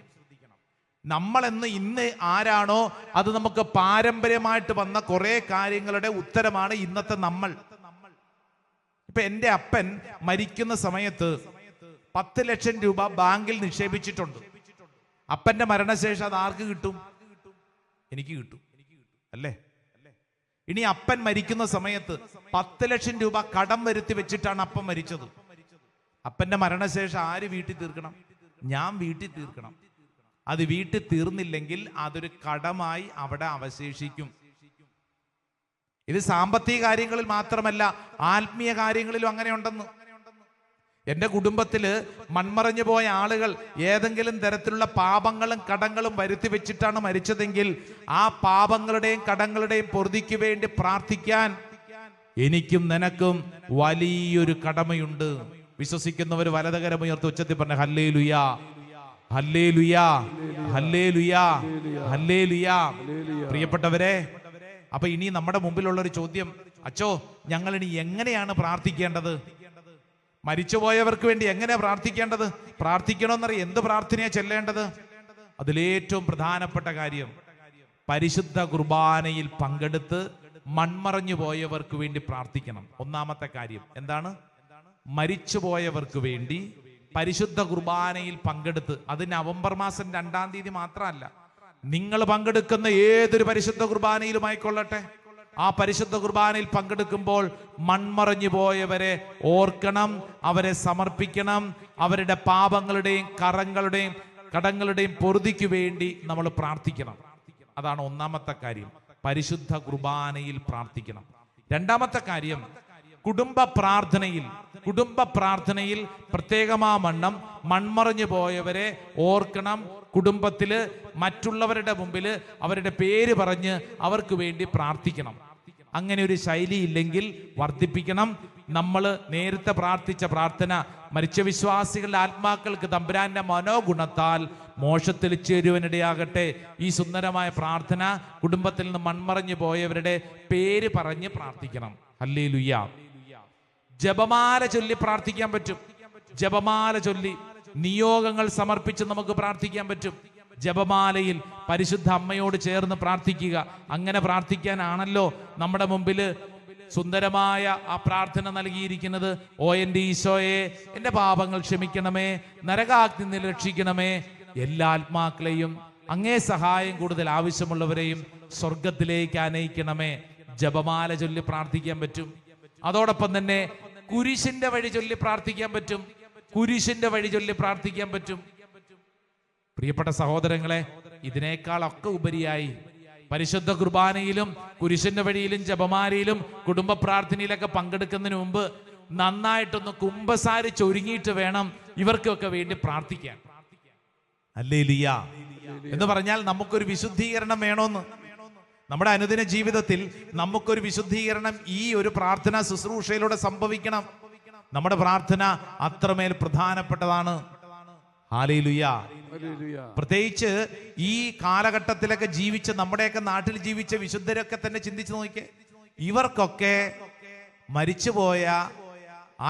നമ്മളെന്ന് ഇന്ന് ആരാണോ അത് നമുക്ക് പാരമ്പര്യമായിട്ട് വന്ന കുറെ കാര്യങ്ങളുടെ ഉത്തരമാണ് ഇന്നത്തെ നമ്മൾ. ഇപ്പൊ എൻ്റെ അപ്പൻ മരിക്കുന്ന സമയത്ത് 10 ലക്ഷം രൂപ ബാങ്കിൽ നിക്ഷേപിച്ചിട്ടുണ്ട്. അപ്പന്റെ മരണശേഷം അത് ആർക്ക് കിട്ടും? എനിക്ക് കിട്ടും, അല്ലേ? ഇനി അപ്പൻ മരിക്കുന്ന സമയത്ത് 10 ലക്ഷം രൂപ കടം വരുത്തി വെച്ചിട്ടാണ് അപ്പൻ മരിച്ചത്. അപ്പന്റെ മരണശേഷം ആര് വീട്ടിൽ തീർക്കണം? ഞാൻ വീട്ടിൽ തീർക്കണം. അത് വീട്ടിൽ തീർന്നില്ലെങ്കിൽ അതൊരു കടമായി അവിടെ അവശേഷിക്കും. ഇത് സാമ്പത്തിക കാര്യങ്ങളിൽ മാത്രമല്ല, ആത്മീയ കാര്യങ്ങളിലും അങ്ങനെ ഉണ്ടെന്ന്. എൻ്റെ കുടുംബത്തില് മൺമറഞ്ഞു പോയ ആളുകൾ ഏതെങ്കിലും തരത്തിലുള്ള പാപങ്ങളും കടങ്ങളും വരുത്തി വെച്ചിട്ടാണ് മരിച്ചതെങ്കിൽ ആ പാപങ്ങളുടെയും കടങ്ങളുടെയും പൊറുതിക്ക് വേണ്ടി പ്രാർത്ഥിക്കാൻ എനിക്കും നിനക്കും വലിയൊരു കടമയുണ്ട്. വിശ്വസിക്കുന്നവർ വലതുകരം ഉയർത്തി ഉച്ചത്തിൽ പറഞ്ഞ ഹല്ലേലൂയാ, ഹല്ലേലൂയാ, ഹല്ലേലൂയാ, ഹല്ലേലൂയാ. പ്രിയപ്പെട്ടവരെ, അപ്പൊ ഇനി നമ്മുടെ മുമ്പിലുള്ള ഒരു ചോദ്യം, അച്ചോ ഞങ്ങൾ ഇനി എങ്ങനെയാണ് പ്രാർത്ഥിക്കേണ്ടത്? മരിച്ചുപോയവർക്ക് വേണ്ടി എങ്ങനെയാ പ്രാർത്ഥിക്കേണ്ടത്? പ്രാർത്ഥിക്കണമെന്നറിയാം, എന്ത് പ്രാർത്ഥനയാ ചെല്ലേണ്ടത്? അതിലേറ്റവും പ്രധാനപ്പെട്ട കാര്യം, പരിശുദ്ധ കുർബാനയിൽ പങ്കെടുത്ത് മൺമറഞ്ഞു പോയവർക്ക് വേണ്ടി പ്രാർത്ഥിക്കണം. ഒന്നാമത്തെ കാര്യം എന്താണ്? മരിച്ചുപോയവർക്ക് വേണ്ടി പരിശുദ്ധ കുർബാനയിൽ പങ്കെടുത്ത്, അത് നവംബർ മാസം 2-ാം തീയതി മാത്രമല്ല, നിങ്ങൾ പങ്കെടുക്കുന്ന ഏതൊരു പരിശുദ്ധ കുർബാനയിലും ആയിക്കൊള്ളട്ടെ, ആ പരിശുദ്ധ കുർബാനയിൽ പങ്കെടുക്കുമ്പോൾ മൺമറഞ്ഞു പോയവരെ ഓർക്കണം, അവരെ സമർപ്പിക്കണം, അവരുടെ പാപങ്ങളുടെയും കറങ്ങളുടെയും കടങ്ങളുടെയും പൊറുതിക്ക് വേണ്ടി നമ്മൾ പ്രാർത്ഥിക്കണം. അതാണ് ഒന്നാമത്തെ കാര്യം. പരിശുദ്ധ കുർബാനയിൽ പ്രാർത്ഥിക്കണം. രണ്ടാമത്തെ കാര്യം, കുടുംബ പ്രാർത്ഥനയിൽ പ്രത്യേകമാവണ്ണം മൺമറഞ്ഞു പോയവരെ ഓർക്കണം. കുടുംബത്തില് മറ്റുള്ളവരുടെ മുമ്പിൽ അവരുടെ പേര് പറഞ്ഞ് അവർക്ക് വേണ്ടി പ്രാർത്ഥിക്കണം. അങ്ങനെ ഒരു ശൈലി ഇല്ലെങ്കിൽ വർദ്ധിപ്പിക്കണം. നമ്മൾ നേരത്തെ പ്രാർത്ഥിച്ച പ്രാർത്ഥന, മരിച്ച വിശ്വാസികളുടെ ആത്മാക്കൾക്ക് തമ്പുരാന്റെ മനോഗുണത്താൽ മോക്ഷത്തിൽ ചേരുവാനിടയാകട്ടെ. ഈ സുന്ദരമായ പ്രാർത്ഥന കുടുംബത്തിൽ നിന്ന് മൺമറഞ്ഞു പോയവരുടെ പേര് പറഞ്ഞ് പ്രാർത്ഥിക്കണം. ഹല്ലേലൂയ. ജപമാല ചൊല്ലി പ്രാർത്ഥിക്കാൻ പറ്റും. ജപമാല ചൊല്ലി നിയോഗങ്ങൾ സമർപ്പിച്ച് നമുക്ക് പ്രാർത്ഥിക്കാൻ പറ്റും. ജപമാലയിൽ പരിശുദ്ധ അമ്മയോട് ചേർന്ന് പ്രാർത്ഥിക്കുക. അങ്ങനെ പ്രാർത്ഥിക്കാനാണല്ലോ നമ്മുടെ മുമ്പിൽ സുന്ദരമായ ആ പ്രാർത്ഥന നൽകിയിരിക്കുന്നത്. ഓ എൻ്റെ ഈശോയെ, എൻ്റെ പാപങ്ങൾ ക്ഷമിക്കണമേ, നരകാഗ്നി നിന്ന് രക്ഷിക്കണമേ, എല്ലാ ആത്മാക്കളെയും അങ്ങേ സഹായം കൂടുതൽ ആവശ്യമുള്ളവരെയും സ്വർഗത്തിലേക്ക് ആനയിക്കണമേ. ജപമാല ചൊല്ലി പ്രാർത്ഥിക്കാൻ പറ്റും. അതോടൊപ്പം തന്നെ കുരിശിന്റെ വഴി ചൊല്ലി പ്രാർത്ഥിക്കാൻ പറ്റും. കുരിശിന്റെ വഴി ചൊല്ലി പ്രാർത്ഥിക്കാൻ പറ്റും. പ്രിയപ്പെട്ട സഹോദരങ്ങളെ, ഇതിനേക്കാളൊക്കെ ഉപരിയായി പരിശുദ്ധ കുർബാനയിലും കുരിശിന്റെ വഴിയിലും ജപമാലയിലും കുടുംബ പ്രാർത്ഥനയിലൊക്കെ പങ്കെടുക്കുന്നതിന് മുമ്പ് നന്നായിട്ടൊന്ന് കുമ്പസാരിച്ചൊരുങ്ങിയിട്ട് വേണം ഇവർക്കൊക്കെ വേണ്ടി പ്രാർത്ഥിക്കാൻ. ഹല്ലേലൂയ എന്ന് പറഞ്ഞാൽ നമുക്കൊരു വിശുദ്ധീകരണം വേണമെന്ന്. നമ്മുടെ അനുദിന ജീവിതത്തിൽ നമുക്കൊരു വിശുദ്ധീകരണം ഈ ഒരു പ്രാർത്ഥന ശുശ്രൂഷയിലൂടെ സംഭവിക്കണം. നമ്മുടെ പ്രാർത്ഥന അത്രമേൽ പ്രധാനപ്പെട്ടതാണ്. ഹല്ലേലൂയ. പ്രത്യേകിച്ച് ഈ കാലഘട്ടത്തിലൊക്കെ ജീവിച്ച, നമ്മുടെയൊക്കെ നാട്ടിൽ ജീവിച്ച വിശുദ്ധരൊക്കെ തന്നെ ചിന്തിച്ചു നോക്കിയേ. ഇവർക്കൊക്കെ മരിച്ചുപോയ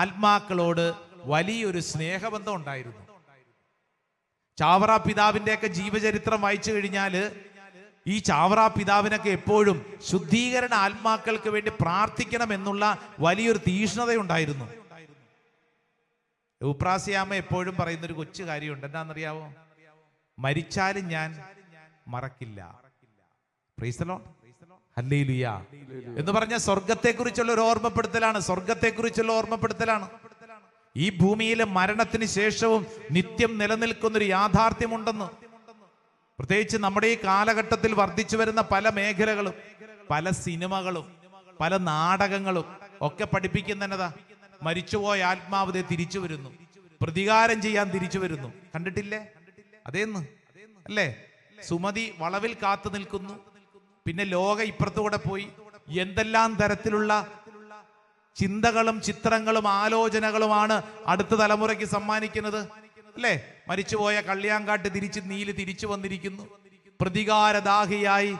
ആത്മാക്കളോട് വലിയൊരു സ്നേഹബന്ധം ഉണ്ടായിരുന്നു. ചാവറ പിതാവിന്റെയൊക്കെ ജീവചരിത്രം വായിച്ചു കഴിഞ്ഞാല് ഈ ചാവറ പിതാവിനൊക്കെ എപ്പോഴും ശുദ്ധീകരണ ആത്മാക്കൾക്ക് വേണ്ടി പ്രാർത്ഥിക്കണം എന്നുള്ള വലിയൊരു തീഷ്ണതയുണ്ടായിരുന്നു. ഉപ്രാസിയാമ്മ എപ്പോഴും പറയുന്നൊരു കൊച്ചു കാര്യമുണ്ട്. എന്താണെന്നറിയാവോ? മരിച്ചാലും ഞാൻ മറക്കില്ല. Price the Lord. ഹല്ലേലൂയ എന്ന് പറഞ്ഞ സ്വർഗത്തെക്കുറിച്ചുള്ള ഒരു ഓർമ്മപ്പെടുത്തലാണ്. സ്വർഗത്തെക്കുറിച്ചുള്ള ഓർമ്മപ്പെടുത്തലാണ്. ഈ ഭൂമിയിലെ മരണത്തിന് ശേഷവും നിത്യം നിലനിൽക്കുന്നൊരു യാഥാർത്ഥ്യമുണ്ടെന്ന്. പ്രത്യേകിച്ച് നമ്മുടെ ഈ കാലഘട്ടത്തിൽ വർദ്ധിച്ചു വരുന്ന പല മേഖലകളും, പല സിനിമകളും, പല നാടകങ്ങളും ഒക്കെ പഠിപ്പിക്കുന്നതാ, മരിച്ചുപോയ ആത്മാവ് തിരിച്ചു വരുന്നു, പ്രതികാരം ചെയ്യാൻ തിരിച്ചു വരുന്നു. കണ്ടിട്ടില്ലേ? അതേന്ന് അല്ലേ? സുമതി വളവിൽ കാത്തു നിൽക്കുന്നു. പിന്നെ ലോക ഇപ്പുറത്തുകൂടെ പോയി എന്തെല്ലാം തരത്തിലുള്ള ചിന്തകളും ചിത്രങ്ങളും ആലോചനകളുമാണ് അടുത്ത തലമുറയ്ക്ക് സമ്മാനിക്കുന്നത് അല്ലേ? മരിച്ചുപോയ കള്ളിയാങ്കാട്ട് നീല് തിരിച്ചു വന്നിരിക്കുന്നു. പ്രതികാരദാഹിയായി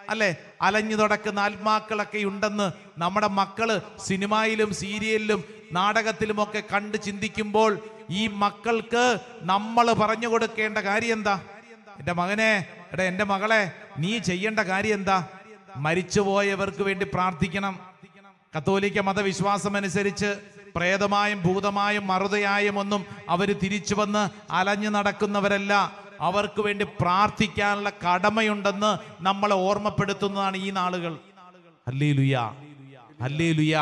അല്ലെ അലഞ്ഞു നടക്കുന്ന ആത്മാക്കളൊക്കെ ഉണ്ടെന്ന് നമ്മുടെ മക്കള് സിനിമയിലും സീരിയലിലും നാടകത്തിലുമൊക്കെ കണ്ട് ചിന്തിക്കുമ്പോൾ ഈ മക്കൾക്ക് നമ്മൾ പറഞ്ഞു കൊടുക്കേണ്ട കാര്യം എന്താ? എൻ്റെ മകനെ, എൻ്റെ മകളെ, നീ ചെയ്യേണ്ട കാര്യം എന്താ? മരിച്ചുപോയവർക്ക് വേണ്ടി പ്രാർത്ഥിക്കണം. കത്തോലിക്ക മതവിശ്വാസം അനുസരിച്ച് പ്രേതമായും ഭൂതമായും മറുതയായും ഒന്നും അവര് തിരിച്ചു വന്ന് അലഞ്ഞു നടക്കുന്നവരല്ല. അവർക്ക് വേണ്ടി പ്രാർത്ഥിക്കാനുള്ള കടമയുണ്ടെന്ന് നമ്മളെ ഓർമ്മപ്പെടുത്തുന്നതാണ് ഈ നാളുകൾ. Hallelujah, hallelujah.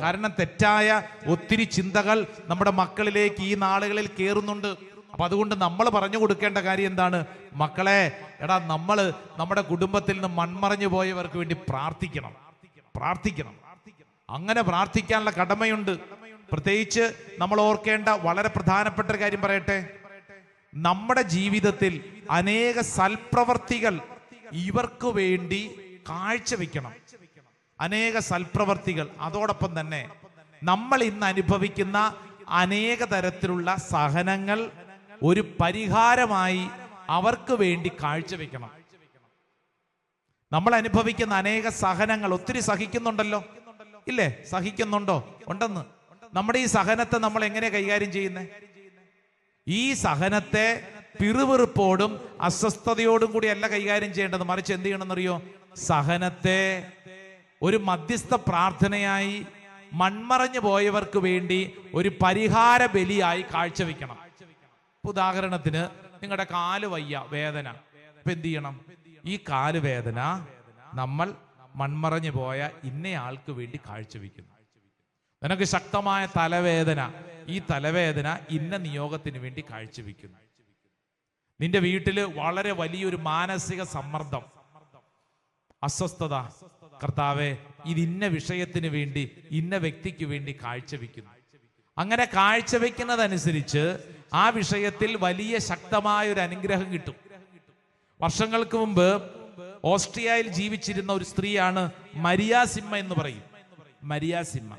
കാരണം തെറ്റായ ഒത്തിരി ചിന്തകൾ നമ്മുടെ മക്കളിലേക്ക് ഈ നാളുകളിൽ കയറുന്നുണ്ട്. അപ്പൊ അതുകൊണ്ട് നമ്മൾ പറഞ്ഞു കൊടുക്കേണ്ട കാര്യം എന്താണ്? മക്കളെ, എടാ, നമ്മള് നമ്മുടെ കുടുംബത്തിൽ നിന്ന് മൺമറഞ്ഞു പോയവർക്ക് വേണ്ടി പ്രാർത്ഥിക്കണം. പ്രാർത്ഥിക്കണം. അങ്ങനെ പ്രാർത്ഥിക്കാനുള്ള കടമയുണ്ട്. പ്രത്യേകിച്ച് നമ്മൾ ഓർക്കേണ്ട വളരെ പ്രധാനപ്പെട്ട ഒരു കാര്യം പറയട്ടെ. നമ്മുടെ ജീവിതത്തിൽ അനേക സൽപ്രവർത്തികൾ ഇവർക്ക് വേണ്ടി കാഴ്ചവെക്കണം. അനേക സൽപ്രവർത്തികൾ. അതോടൊപ്പം തന്നെ നമ്മൾ ഇന്ന് അനുഭവിക്കുന്ന അനേക തരത്തിലുള്ള സഹനങ്ങൾ ഒരു പരിഹാരമായി അവർക്ക് വേണ്ടി കാഴ്ചവെക്കണം. നമ്മൾ അനുഭവിക്കുന്ന അനേക സഹനങ്ങൾ ഒത്തിരി സഹിക്കുന്നുണ്ടല്ലോ, ഇല്ലേ? സഹിക്കുന്നുണ്ടോ? ഉണ്ടെന്ന്. നമ്മുടെ ഈ സഹനത്തെ നമ്മൾ എങ്ങനെ കൈകാര്യം ചെയ്യുന്നേ? ഈ സഹനത്തെ പിറുപിറുപ്പോടും അസ്വസ്ഥതയോടും കൂടി അല്ല കൈകാര്യം ചെയ്യേണ്ടത്. മറിച്ച് എന്ത് ചെയ്യണമെന്നറിയോ? സഹനത്തെ ഒരു മധ്യസ്ഥ പ്രാർത്ഥനയായി, മൺമറഞ്ഞു പോയവർക്ക് വേണ്ടി ഒരു പരിഹാര ബലിയായി കാഴ്ചവെക്കണം. ഉദാഹരണത്തിന്, നിങ്ങളുടെ കാല് വയ്യ, വേദന. ഇപ്പൊ എന്ത് ചെയ്യണം? ഈ കാല് വേദന നമ്മൾ മൺമറഞ്ഞു പോയ ഇന്നയാൾക്ക് വേണ്ടി കാഴ്ചവെക്കുന്നു. നിനക്ക് ശക്തമായ തലവേദന, ഈ തലവേദന ഇന്ന നിയോഗത്തിന് വേണ്ടി കാഴ്ചവെക്കുന്നു. നിന്റെ വീട്ടിൽ വളരെ വലിയൊരു മാനസിക സമ്മർദ്ദം, അസ്വസ്ഥത. കർത്താവെ, ഇത് ഇന്ന വിഷയത്തിന് വേണ്ടി, ഇന്ന വ്യക്തിക്ക് വേണ്ടി കാഴ്ചവെക്കുന്നു. അങ്ങനെ കാഴ്ചവെക്കുന്നതനുസരിച്ച് ആ വിഷയത്തിൽ വലിയ ശക്തമായ ഒരു അനുഗ്രഹം കിട്ടും. വർഷങ്ങൾക്ക് മുമ്പ് ഓസ്ട്രിയയിൽ ജീവിച്ചിരുന്ന ഒരു സ്ത്രീയാണ് മരിയ സിമ്മ എന്ന് പറയും. മരിയ സിമ്മ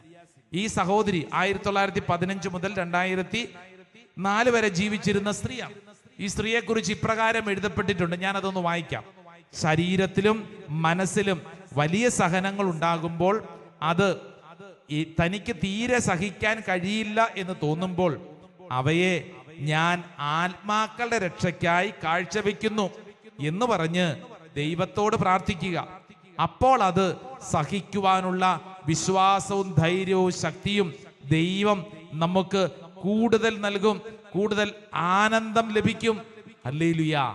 ഈ സഹോദരി 1915 മുതൽ 2004 വരെ ജീവിച്ചിരുന്ന സ്ത്രീയാണ്. ഈ സ്ത്രീയെ കുറിച്ച് ഇപ്രകാരം എഴുതപ്പെട്ടിട്ടുണ്ട്, ഞാൻ അതൊന്ന് വായിക്കാം. ശരീരത്തിലും മനസ്സിലും വലിയ സഹനങ്ങൾ ഉണ്ടാകുമ്പോൾ അത് തനിക്ക് തീരെ സഹിക്കാൻ കഴിയില്ല എന്ന് തോന്നുമ്പോൾ അവയെ ഞാൻ ആത്മാക്കളുടെ രക്ഷയ്ക്കായി കാഴ്ചവെക്കുന്നു എന്ന് പറഞ്ഞ് ദൈവത്തോട് പ്രാർത്ഥിക്കുക. അപ്പോൾ അത് സഹിക്കുവാനുള്ള വിശ്വാസവും ധൈര്യവും ശക്തിയും ദൈവം നമുക്ക് കൂടുതൽ നൽകും, കൂടുതൽ ആനന്ദം ലഭിക്കും. ഹല്ലേലൂയാ.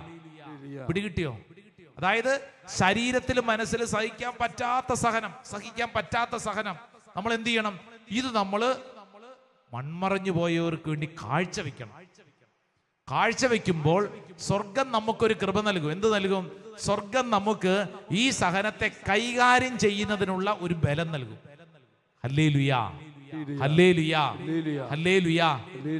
പിടികിട്ടിയോ? അതായത് ശരീരത്തിലും മനസ്സിലും സഹിക്കാൻ പറ്റാത്ത സഹനം നമ്മൾ എന്ത് ചെയ്യണം? ഇത് നമ്മൾ മൺമറഞ്ഞു പോയവർക്ക് വേണ്ടി കാഴ്ചവെക്കുമ്പോൾ സ്വർഗം നമുക്കൊരു കൃപ നൽകും. എന്ത് നൽകും? സ്വർഗം നമുക്ക് ഈ സഹനത്തെ കൈകാര്യം ചെയ്യുന്നതിനുള്ള ഒരു ബലം നൽകും. ഹല്ലേലൂയാ, ഹല്ലേലൂയാ, ഹല്ലേലൂയാ.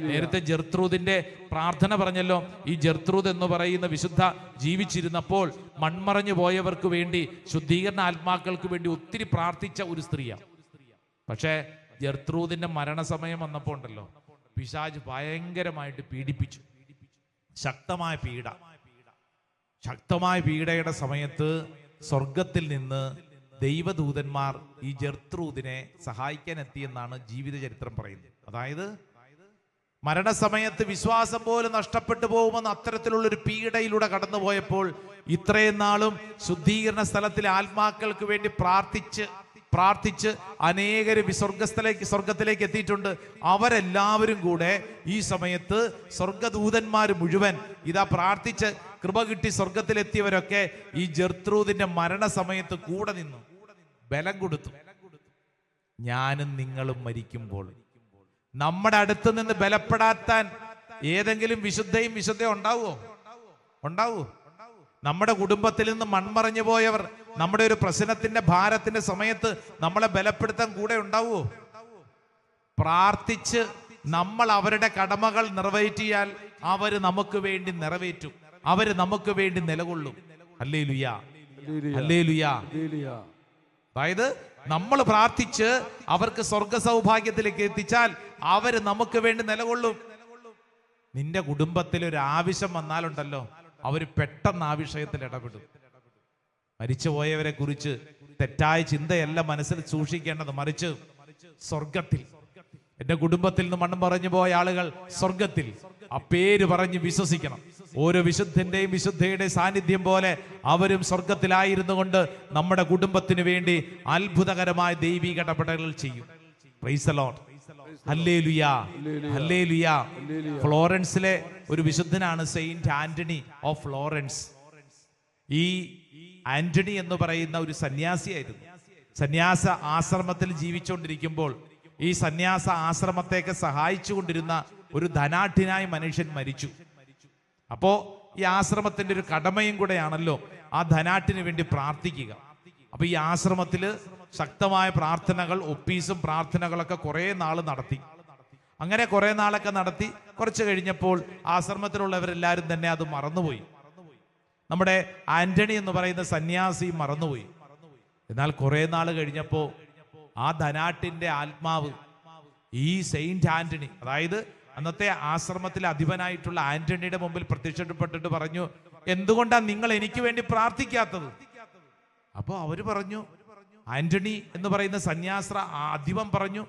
നേരത്തെ ജെർത്രൂദിന്റെ പ്രാർത്ഥന പറഞ്ഞല്ലോ. ഈ ജെർത്രൂദ് എന്ന് പറയുന്ന വിശുദ്ധ ജീവിച്ചിരുന്നപ്പോൾ മൺമറഞ്ഞു പോയവർക്ക് വേണ്ടി, ശുദ്ധീകരണ ആത്മാക്കൾക്ക് വേണ്ടി ഒത്തിരി പ്രാർത്ഥിച്ച ഒരു സ്ത്രീയാണ്. പക്ഷേ ജെർത്രൂദിന്റെ മരണസമയം വന്നപ്പോൾ ഉണ്ടല്ലോ, പിശാച് ഭയങ്കരമായിട്ട് പീഡിപ്പിച്ചു. ശക്തമായ പീഡയുടെ സമയത്ത് സ്വർഗത്തിൽ നിന്ന് ദൈവദൂതന്മാർ ഈ ജെർത്രൂദിനെ സഹായിക്കാൻ എത്തിയെന്നാണ് ജീവിത ചരിത്രം പറയുന്നത്. അതായത് മരണസമയത്ത് വിശ്വാസം പോലും നഷ്ടപ്പെട്ടു പോകുമെന്ന് അത്തരത്തിലുള്ളൊരു പീഡയിലൂടെ കടന്നുപോയപ്പോൾ ഇത്രയും നാളും ശുദ്ധീകരണ സ്ഥലത്തിലെ ആത്മാക്കൾക്ക് വേണ്ടി പ്രാർത്ഥിച്ച് അനേകര് സ്വർഗത്തിലേക്ക് എത്തിയിട്ടുണ്ട്. അവരെല്ലാവരും കൂടെ ഈ സമയത്ത് സ്വർഗദൂതന്മാർ മുഴുവൻ ഇതാ പ്രാർത്ഥിച്ച് കൃപ കിട്ടി സ്വർഗത്തിലെത്തിയവരൊക്കെ ഈ ജെർത്രൂദിന്റെ മരണസമയത്ത് കൂടെ നിന്നു, ബലം കൊടുത്തു. ഞാനും നിങ്ങളും മരിക്കുമ്പോൾ നമ്മുടെ അടുത്ത് നിന്ന് ബലപ്പെടാത്താൻ ഏതെങ്കിലും വിശുദ്ധയും ഉണ്ടാവോ? നമ്മുടെ കുടുംബത്തിൽ നിന്ന് മൺമറഞ്ഞു പോയവർ നമ്മുടെ ഒരു പ്രശ്നത്തിന്റെ ഭാരത്തിന്റെ സമയത്ത് നമ്മളെ ബലപ്പെടുത്താൻ കൂടെ ഉണ്ടാവുമോ? പ്രാർത്ഥിച്ച് നമ്മൾ അവരുടെ കടമകൾ നിറവേറ്റിയാൽ അവര് നമുക്ക് വേണ്ടി നിറവേറ്റും, അവര് നമുക്ക് വേണ്ടി നിലകൊള്ളും. ഹല്ലേലൂയാ, ഹല്ലേലൂയാ. അതായത് നമ്മൾ പ്രാർത്ഥിച്ച് അവർക്ക് സ്വർഗ സൗഭാഗ്യത്തിലേക്ക് എത്തിച്ചാൽ അവര് നമുക്ക് വേണ്ടി നിലകൊള്ളും. നിന്റെ കുടുംബത്തിൽ ഒരു ആവശ്യം വന്നാലുണ്ടല്ലോ, അവര് പെട്ടെന്ന് ആ വിഷയത്തിൽ ഇടപെടും. മരിച്ചുപോയവരെ കുറിച്ച് തെറ്റായ ചിന്തയല്ല മനസ്സിൽ സൂക്ഷിക്കേണ്ടത്, മറിച്ച് സ്വർഗത്തിൽ എന്റെ കുടുംബത്തിൽ നിന്ന് മണ്ണ് പറഞ്ഞു പോയ ആളുകൾ സ്വർഗത്തിൽ ആ പേര് പറഞ്ഞ് വിശ്വസിക്കണം. ഓരോ വിശുദ്ധന്റെയും വിശുദ്ധയുടെയും സാന്നിധ്യം പോലെ അവരും സ്വർഗത്തിലായിരുന്നു കൊണ്ട് നമ്മുടെ കുടുംബത്തിന് വേണ്ടി അത്ഭുതകരമായ ദൈവിക ഇടപെടലുകൾ ചെയ്യും. Praise the Lord. Hallelujah, hallelujah. ഫ്ലോറൻസിലെ ഒരു വിശുദ്ധനാണ് സെയിന്റ് ആന്റണി ഓഫ് ഫ്ലോറൻസ്. ഈ ആന്റണി എന്ന് പറയുന്ന ഒരു സന്യാസിയായിരുന്നു. സന്യാസ ആശ്രമത്തിൽ ജീവിച്ചുകൊണ്ടിരിക്കുമ്പോൾ ഈ സന്യാസ ആശ്രമത്തേക്ക് സഹായിച്ചു കൊണ്ടിരുന്ന ഒരു ധനാഢ്യനായ മനുഷ്യൻ മരിച്ചു. അപ്പോ ഈ ആശ്രമത്തിന്റെ ഒരു കടമയും കൂടെയാണല്ലോ ആ ധനാഢ്യന് വേണ്ടി പ്രാർത്ഥിക്കുക. അപ്പൊ ഈ ആശ്രമത്തില് ശക്തമായ പ്രാർത്ഥനകൾ, ഒപ്പീസും പ്രാർത്ഥനകളൊക്കെ കുറെ നാൾ നടത്തി. അങ്ങനെ കുറെ നാളൊക്കെ നടത്തി കുറച്ച് കഴിഞ്ഞപ്പോൾ ആശ്രമത്തിലുള്ളവരെല്ലാവരും തന്നെ അത് മറന്നുപോയി. നമ്മുടെ ആന്റണി എന്ന് പറയുന്ന സന്യാസി മറന്നുപോയി. എന്നാൽ കുറെ നാൾ കഴിഞ്ഞപ്പോ ആ ധനാട്ടിന്റെ ആത്മാവ് ഈ സെയിന്റ് ആന്റണി, അതായത് അന്നത്തെ ആശ്രമത്തിലെ അധിപനായിട്ടുള്ള ആന്റണിയുടെ മുമ്പിൽ പ്രത്യക്ഷപ്പെട്ടിട്ട് പറഞ്ഞു, എന്തുകൊണ്ടാണ് നിങ്ങൾ എനിക്ക് വേണ്ടി പ്രാർത്ഥിക്കാത്തത്? അപ്പൊ അവര് പറഞ്ഞു, ആന്റണി എന്ന് പറയുന്ന സന്യാസ അധിപൻ പറഞ്ഞു,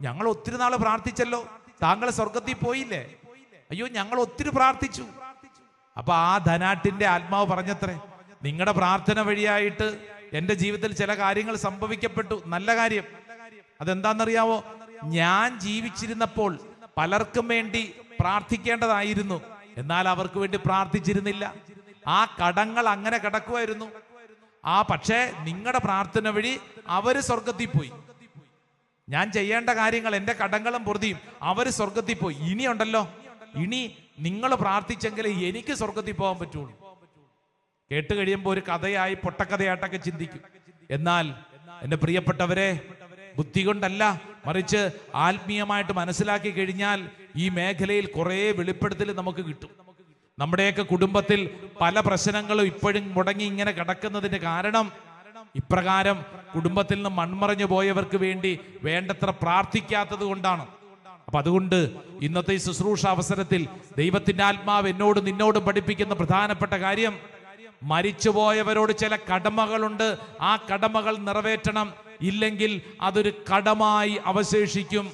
ഞങ്ങൾ ഒത്തിരി നാള് പ്രാർത്ഥിച്ചല്ലോ, താങ്കൾ സ്വർഗത്തിൽ പോയില്ലേ? അയ്യോ, ഞങ്ങൾ ഒത്തിരി പ്രാർത്ഥിച്ചു. അപ്പൊ ആ ധനാട്ടിന്റെ ആത്മാവ് പറഞ്ഞത്രേ, നിങ്ങളുടെ പ്രാർത്ഥന വഴിയായിട്ട് എന്റെ ജീവിതത്തിൽ ചില കാര്യങ്ങൾ സംഭവിക്കപ്പെട്ടു. നല്ല കാര്യം. അതെന്താണെന്നറിയാവോ? ഞാൻ ജീവിച്ചിരുന്നപ്പോൾ പലർക്കും വേണ്ടി പ്രാർത്ഥിക്കേണ്ടതായിരുന്നു, എന്നാൽ അവർക്ക് വേണ്ടി പ്രാർത്ഥിച്ചിരുന്നില്ല. ആ കടങ്ങൾ അങ്ങനെ കിടക്കുമായിരുന്നു. പക്ഷേ നിങ്ങളുടെ പ്രാർത്ഥന വഴി അവര് സ്വർഗത്തിൽ പോയി. ഞാൻ ചെയ്യേണ്ട കാര്യങ്ങൾ, എന്റെ കടങ്ങളും പൊറുതിയും, അവര് സ്വർഗത്തിൽ പോയി. ഇനിയുണ്ടല്ലോ, ഇനി നിങ്ങൾ പ്രാർത്ഥിച്ചെങ്കിലേ എനിക്ക് സ്വർഗത്തിൽ പോകാൻ പറ്റുള്ളൂ. കേട്ട് കഴിയുമ്പോൾ ഒരു കഥയായി പൊട്ടക്കഥയായിട്ടൊക്കെ ചിന്തിക്കും. എന്നാൽ എൻ്റെ പ്രിയപ്പെട്ടവരെ, ബുദ്ധി കൊണ്ടല്ല, മറിച്ച് ആത്മീയമായിട്ട് മനസ്സിലാക്കി കഴിഞ്ഞാൽ ഈ മേഖലയിൽ കുറേ വെളിപ്പെടുത്തൽ നമുക്ക് കിട്ടും. നമ്മുടെയൊക്കെ കുടുംബത്തിൽ പല പ്രശ്നങ്ങളും ഇപ്പോഴും മുടങ്ങി ഇങ്ങനെ കിടക്കുന്നതിന്റെ കാരണം ഇപ്രകാരം കുടുംബത്തിൽ നിന്ന് മൺമറഞ്ഞു പോയവർക്ക് വേണ്ടി വേണ്ടത്ര പ്രാർത്ഥിക്കാത്തത് കൊണ്ടാണ്. അപ്പൊ അതുകൊണ്ട് ഇന്നത്തെ ഈ ശുശ്രൂഷ അവസരത്തിൽ ദൈവത്തിന്റെ ആത്മാവ് എന്നോടും നിന്നോടും പഠിപ്പിക്കുന്ന പ്രധാനപ്പെട്ട കാര്യം, മരിച്ചുപോയവരോട് ചില കടമകളുണ്ട്. ആ കടമകൾ നിറവേറ്റണം, ഇല്ലെങ്കിൽ അതൊരു കടമായി അവശേഷിക്കും.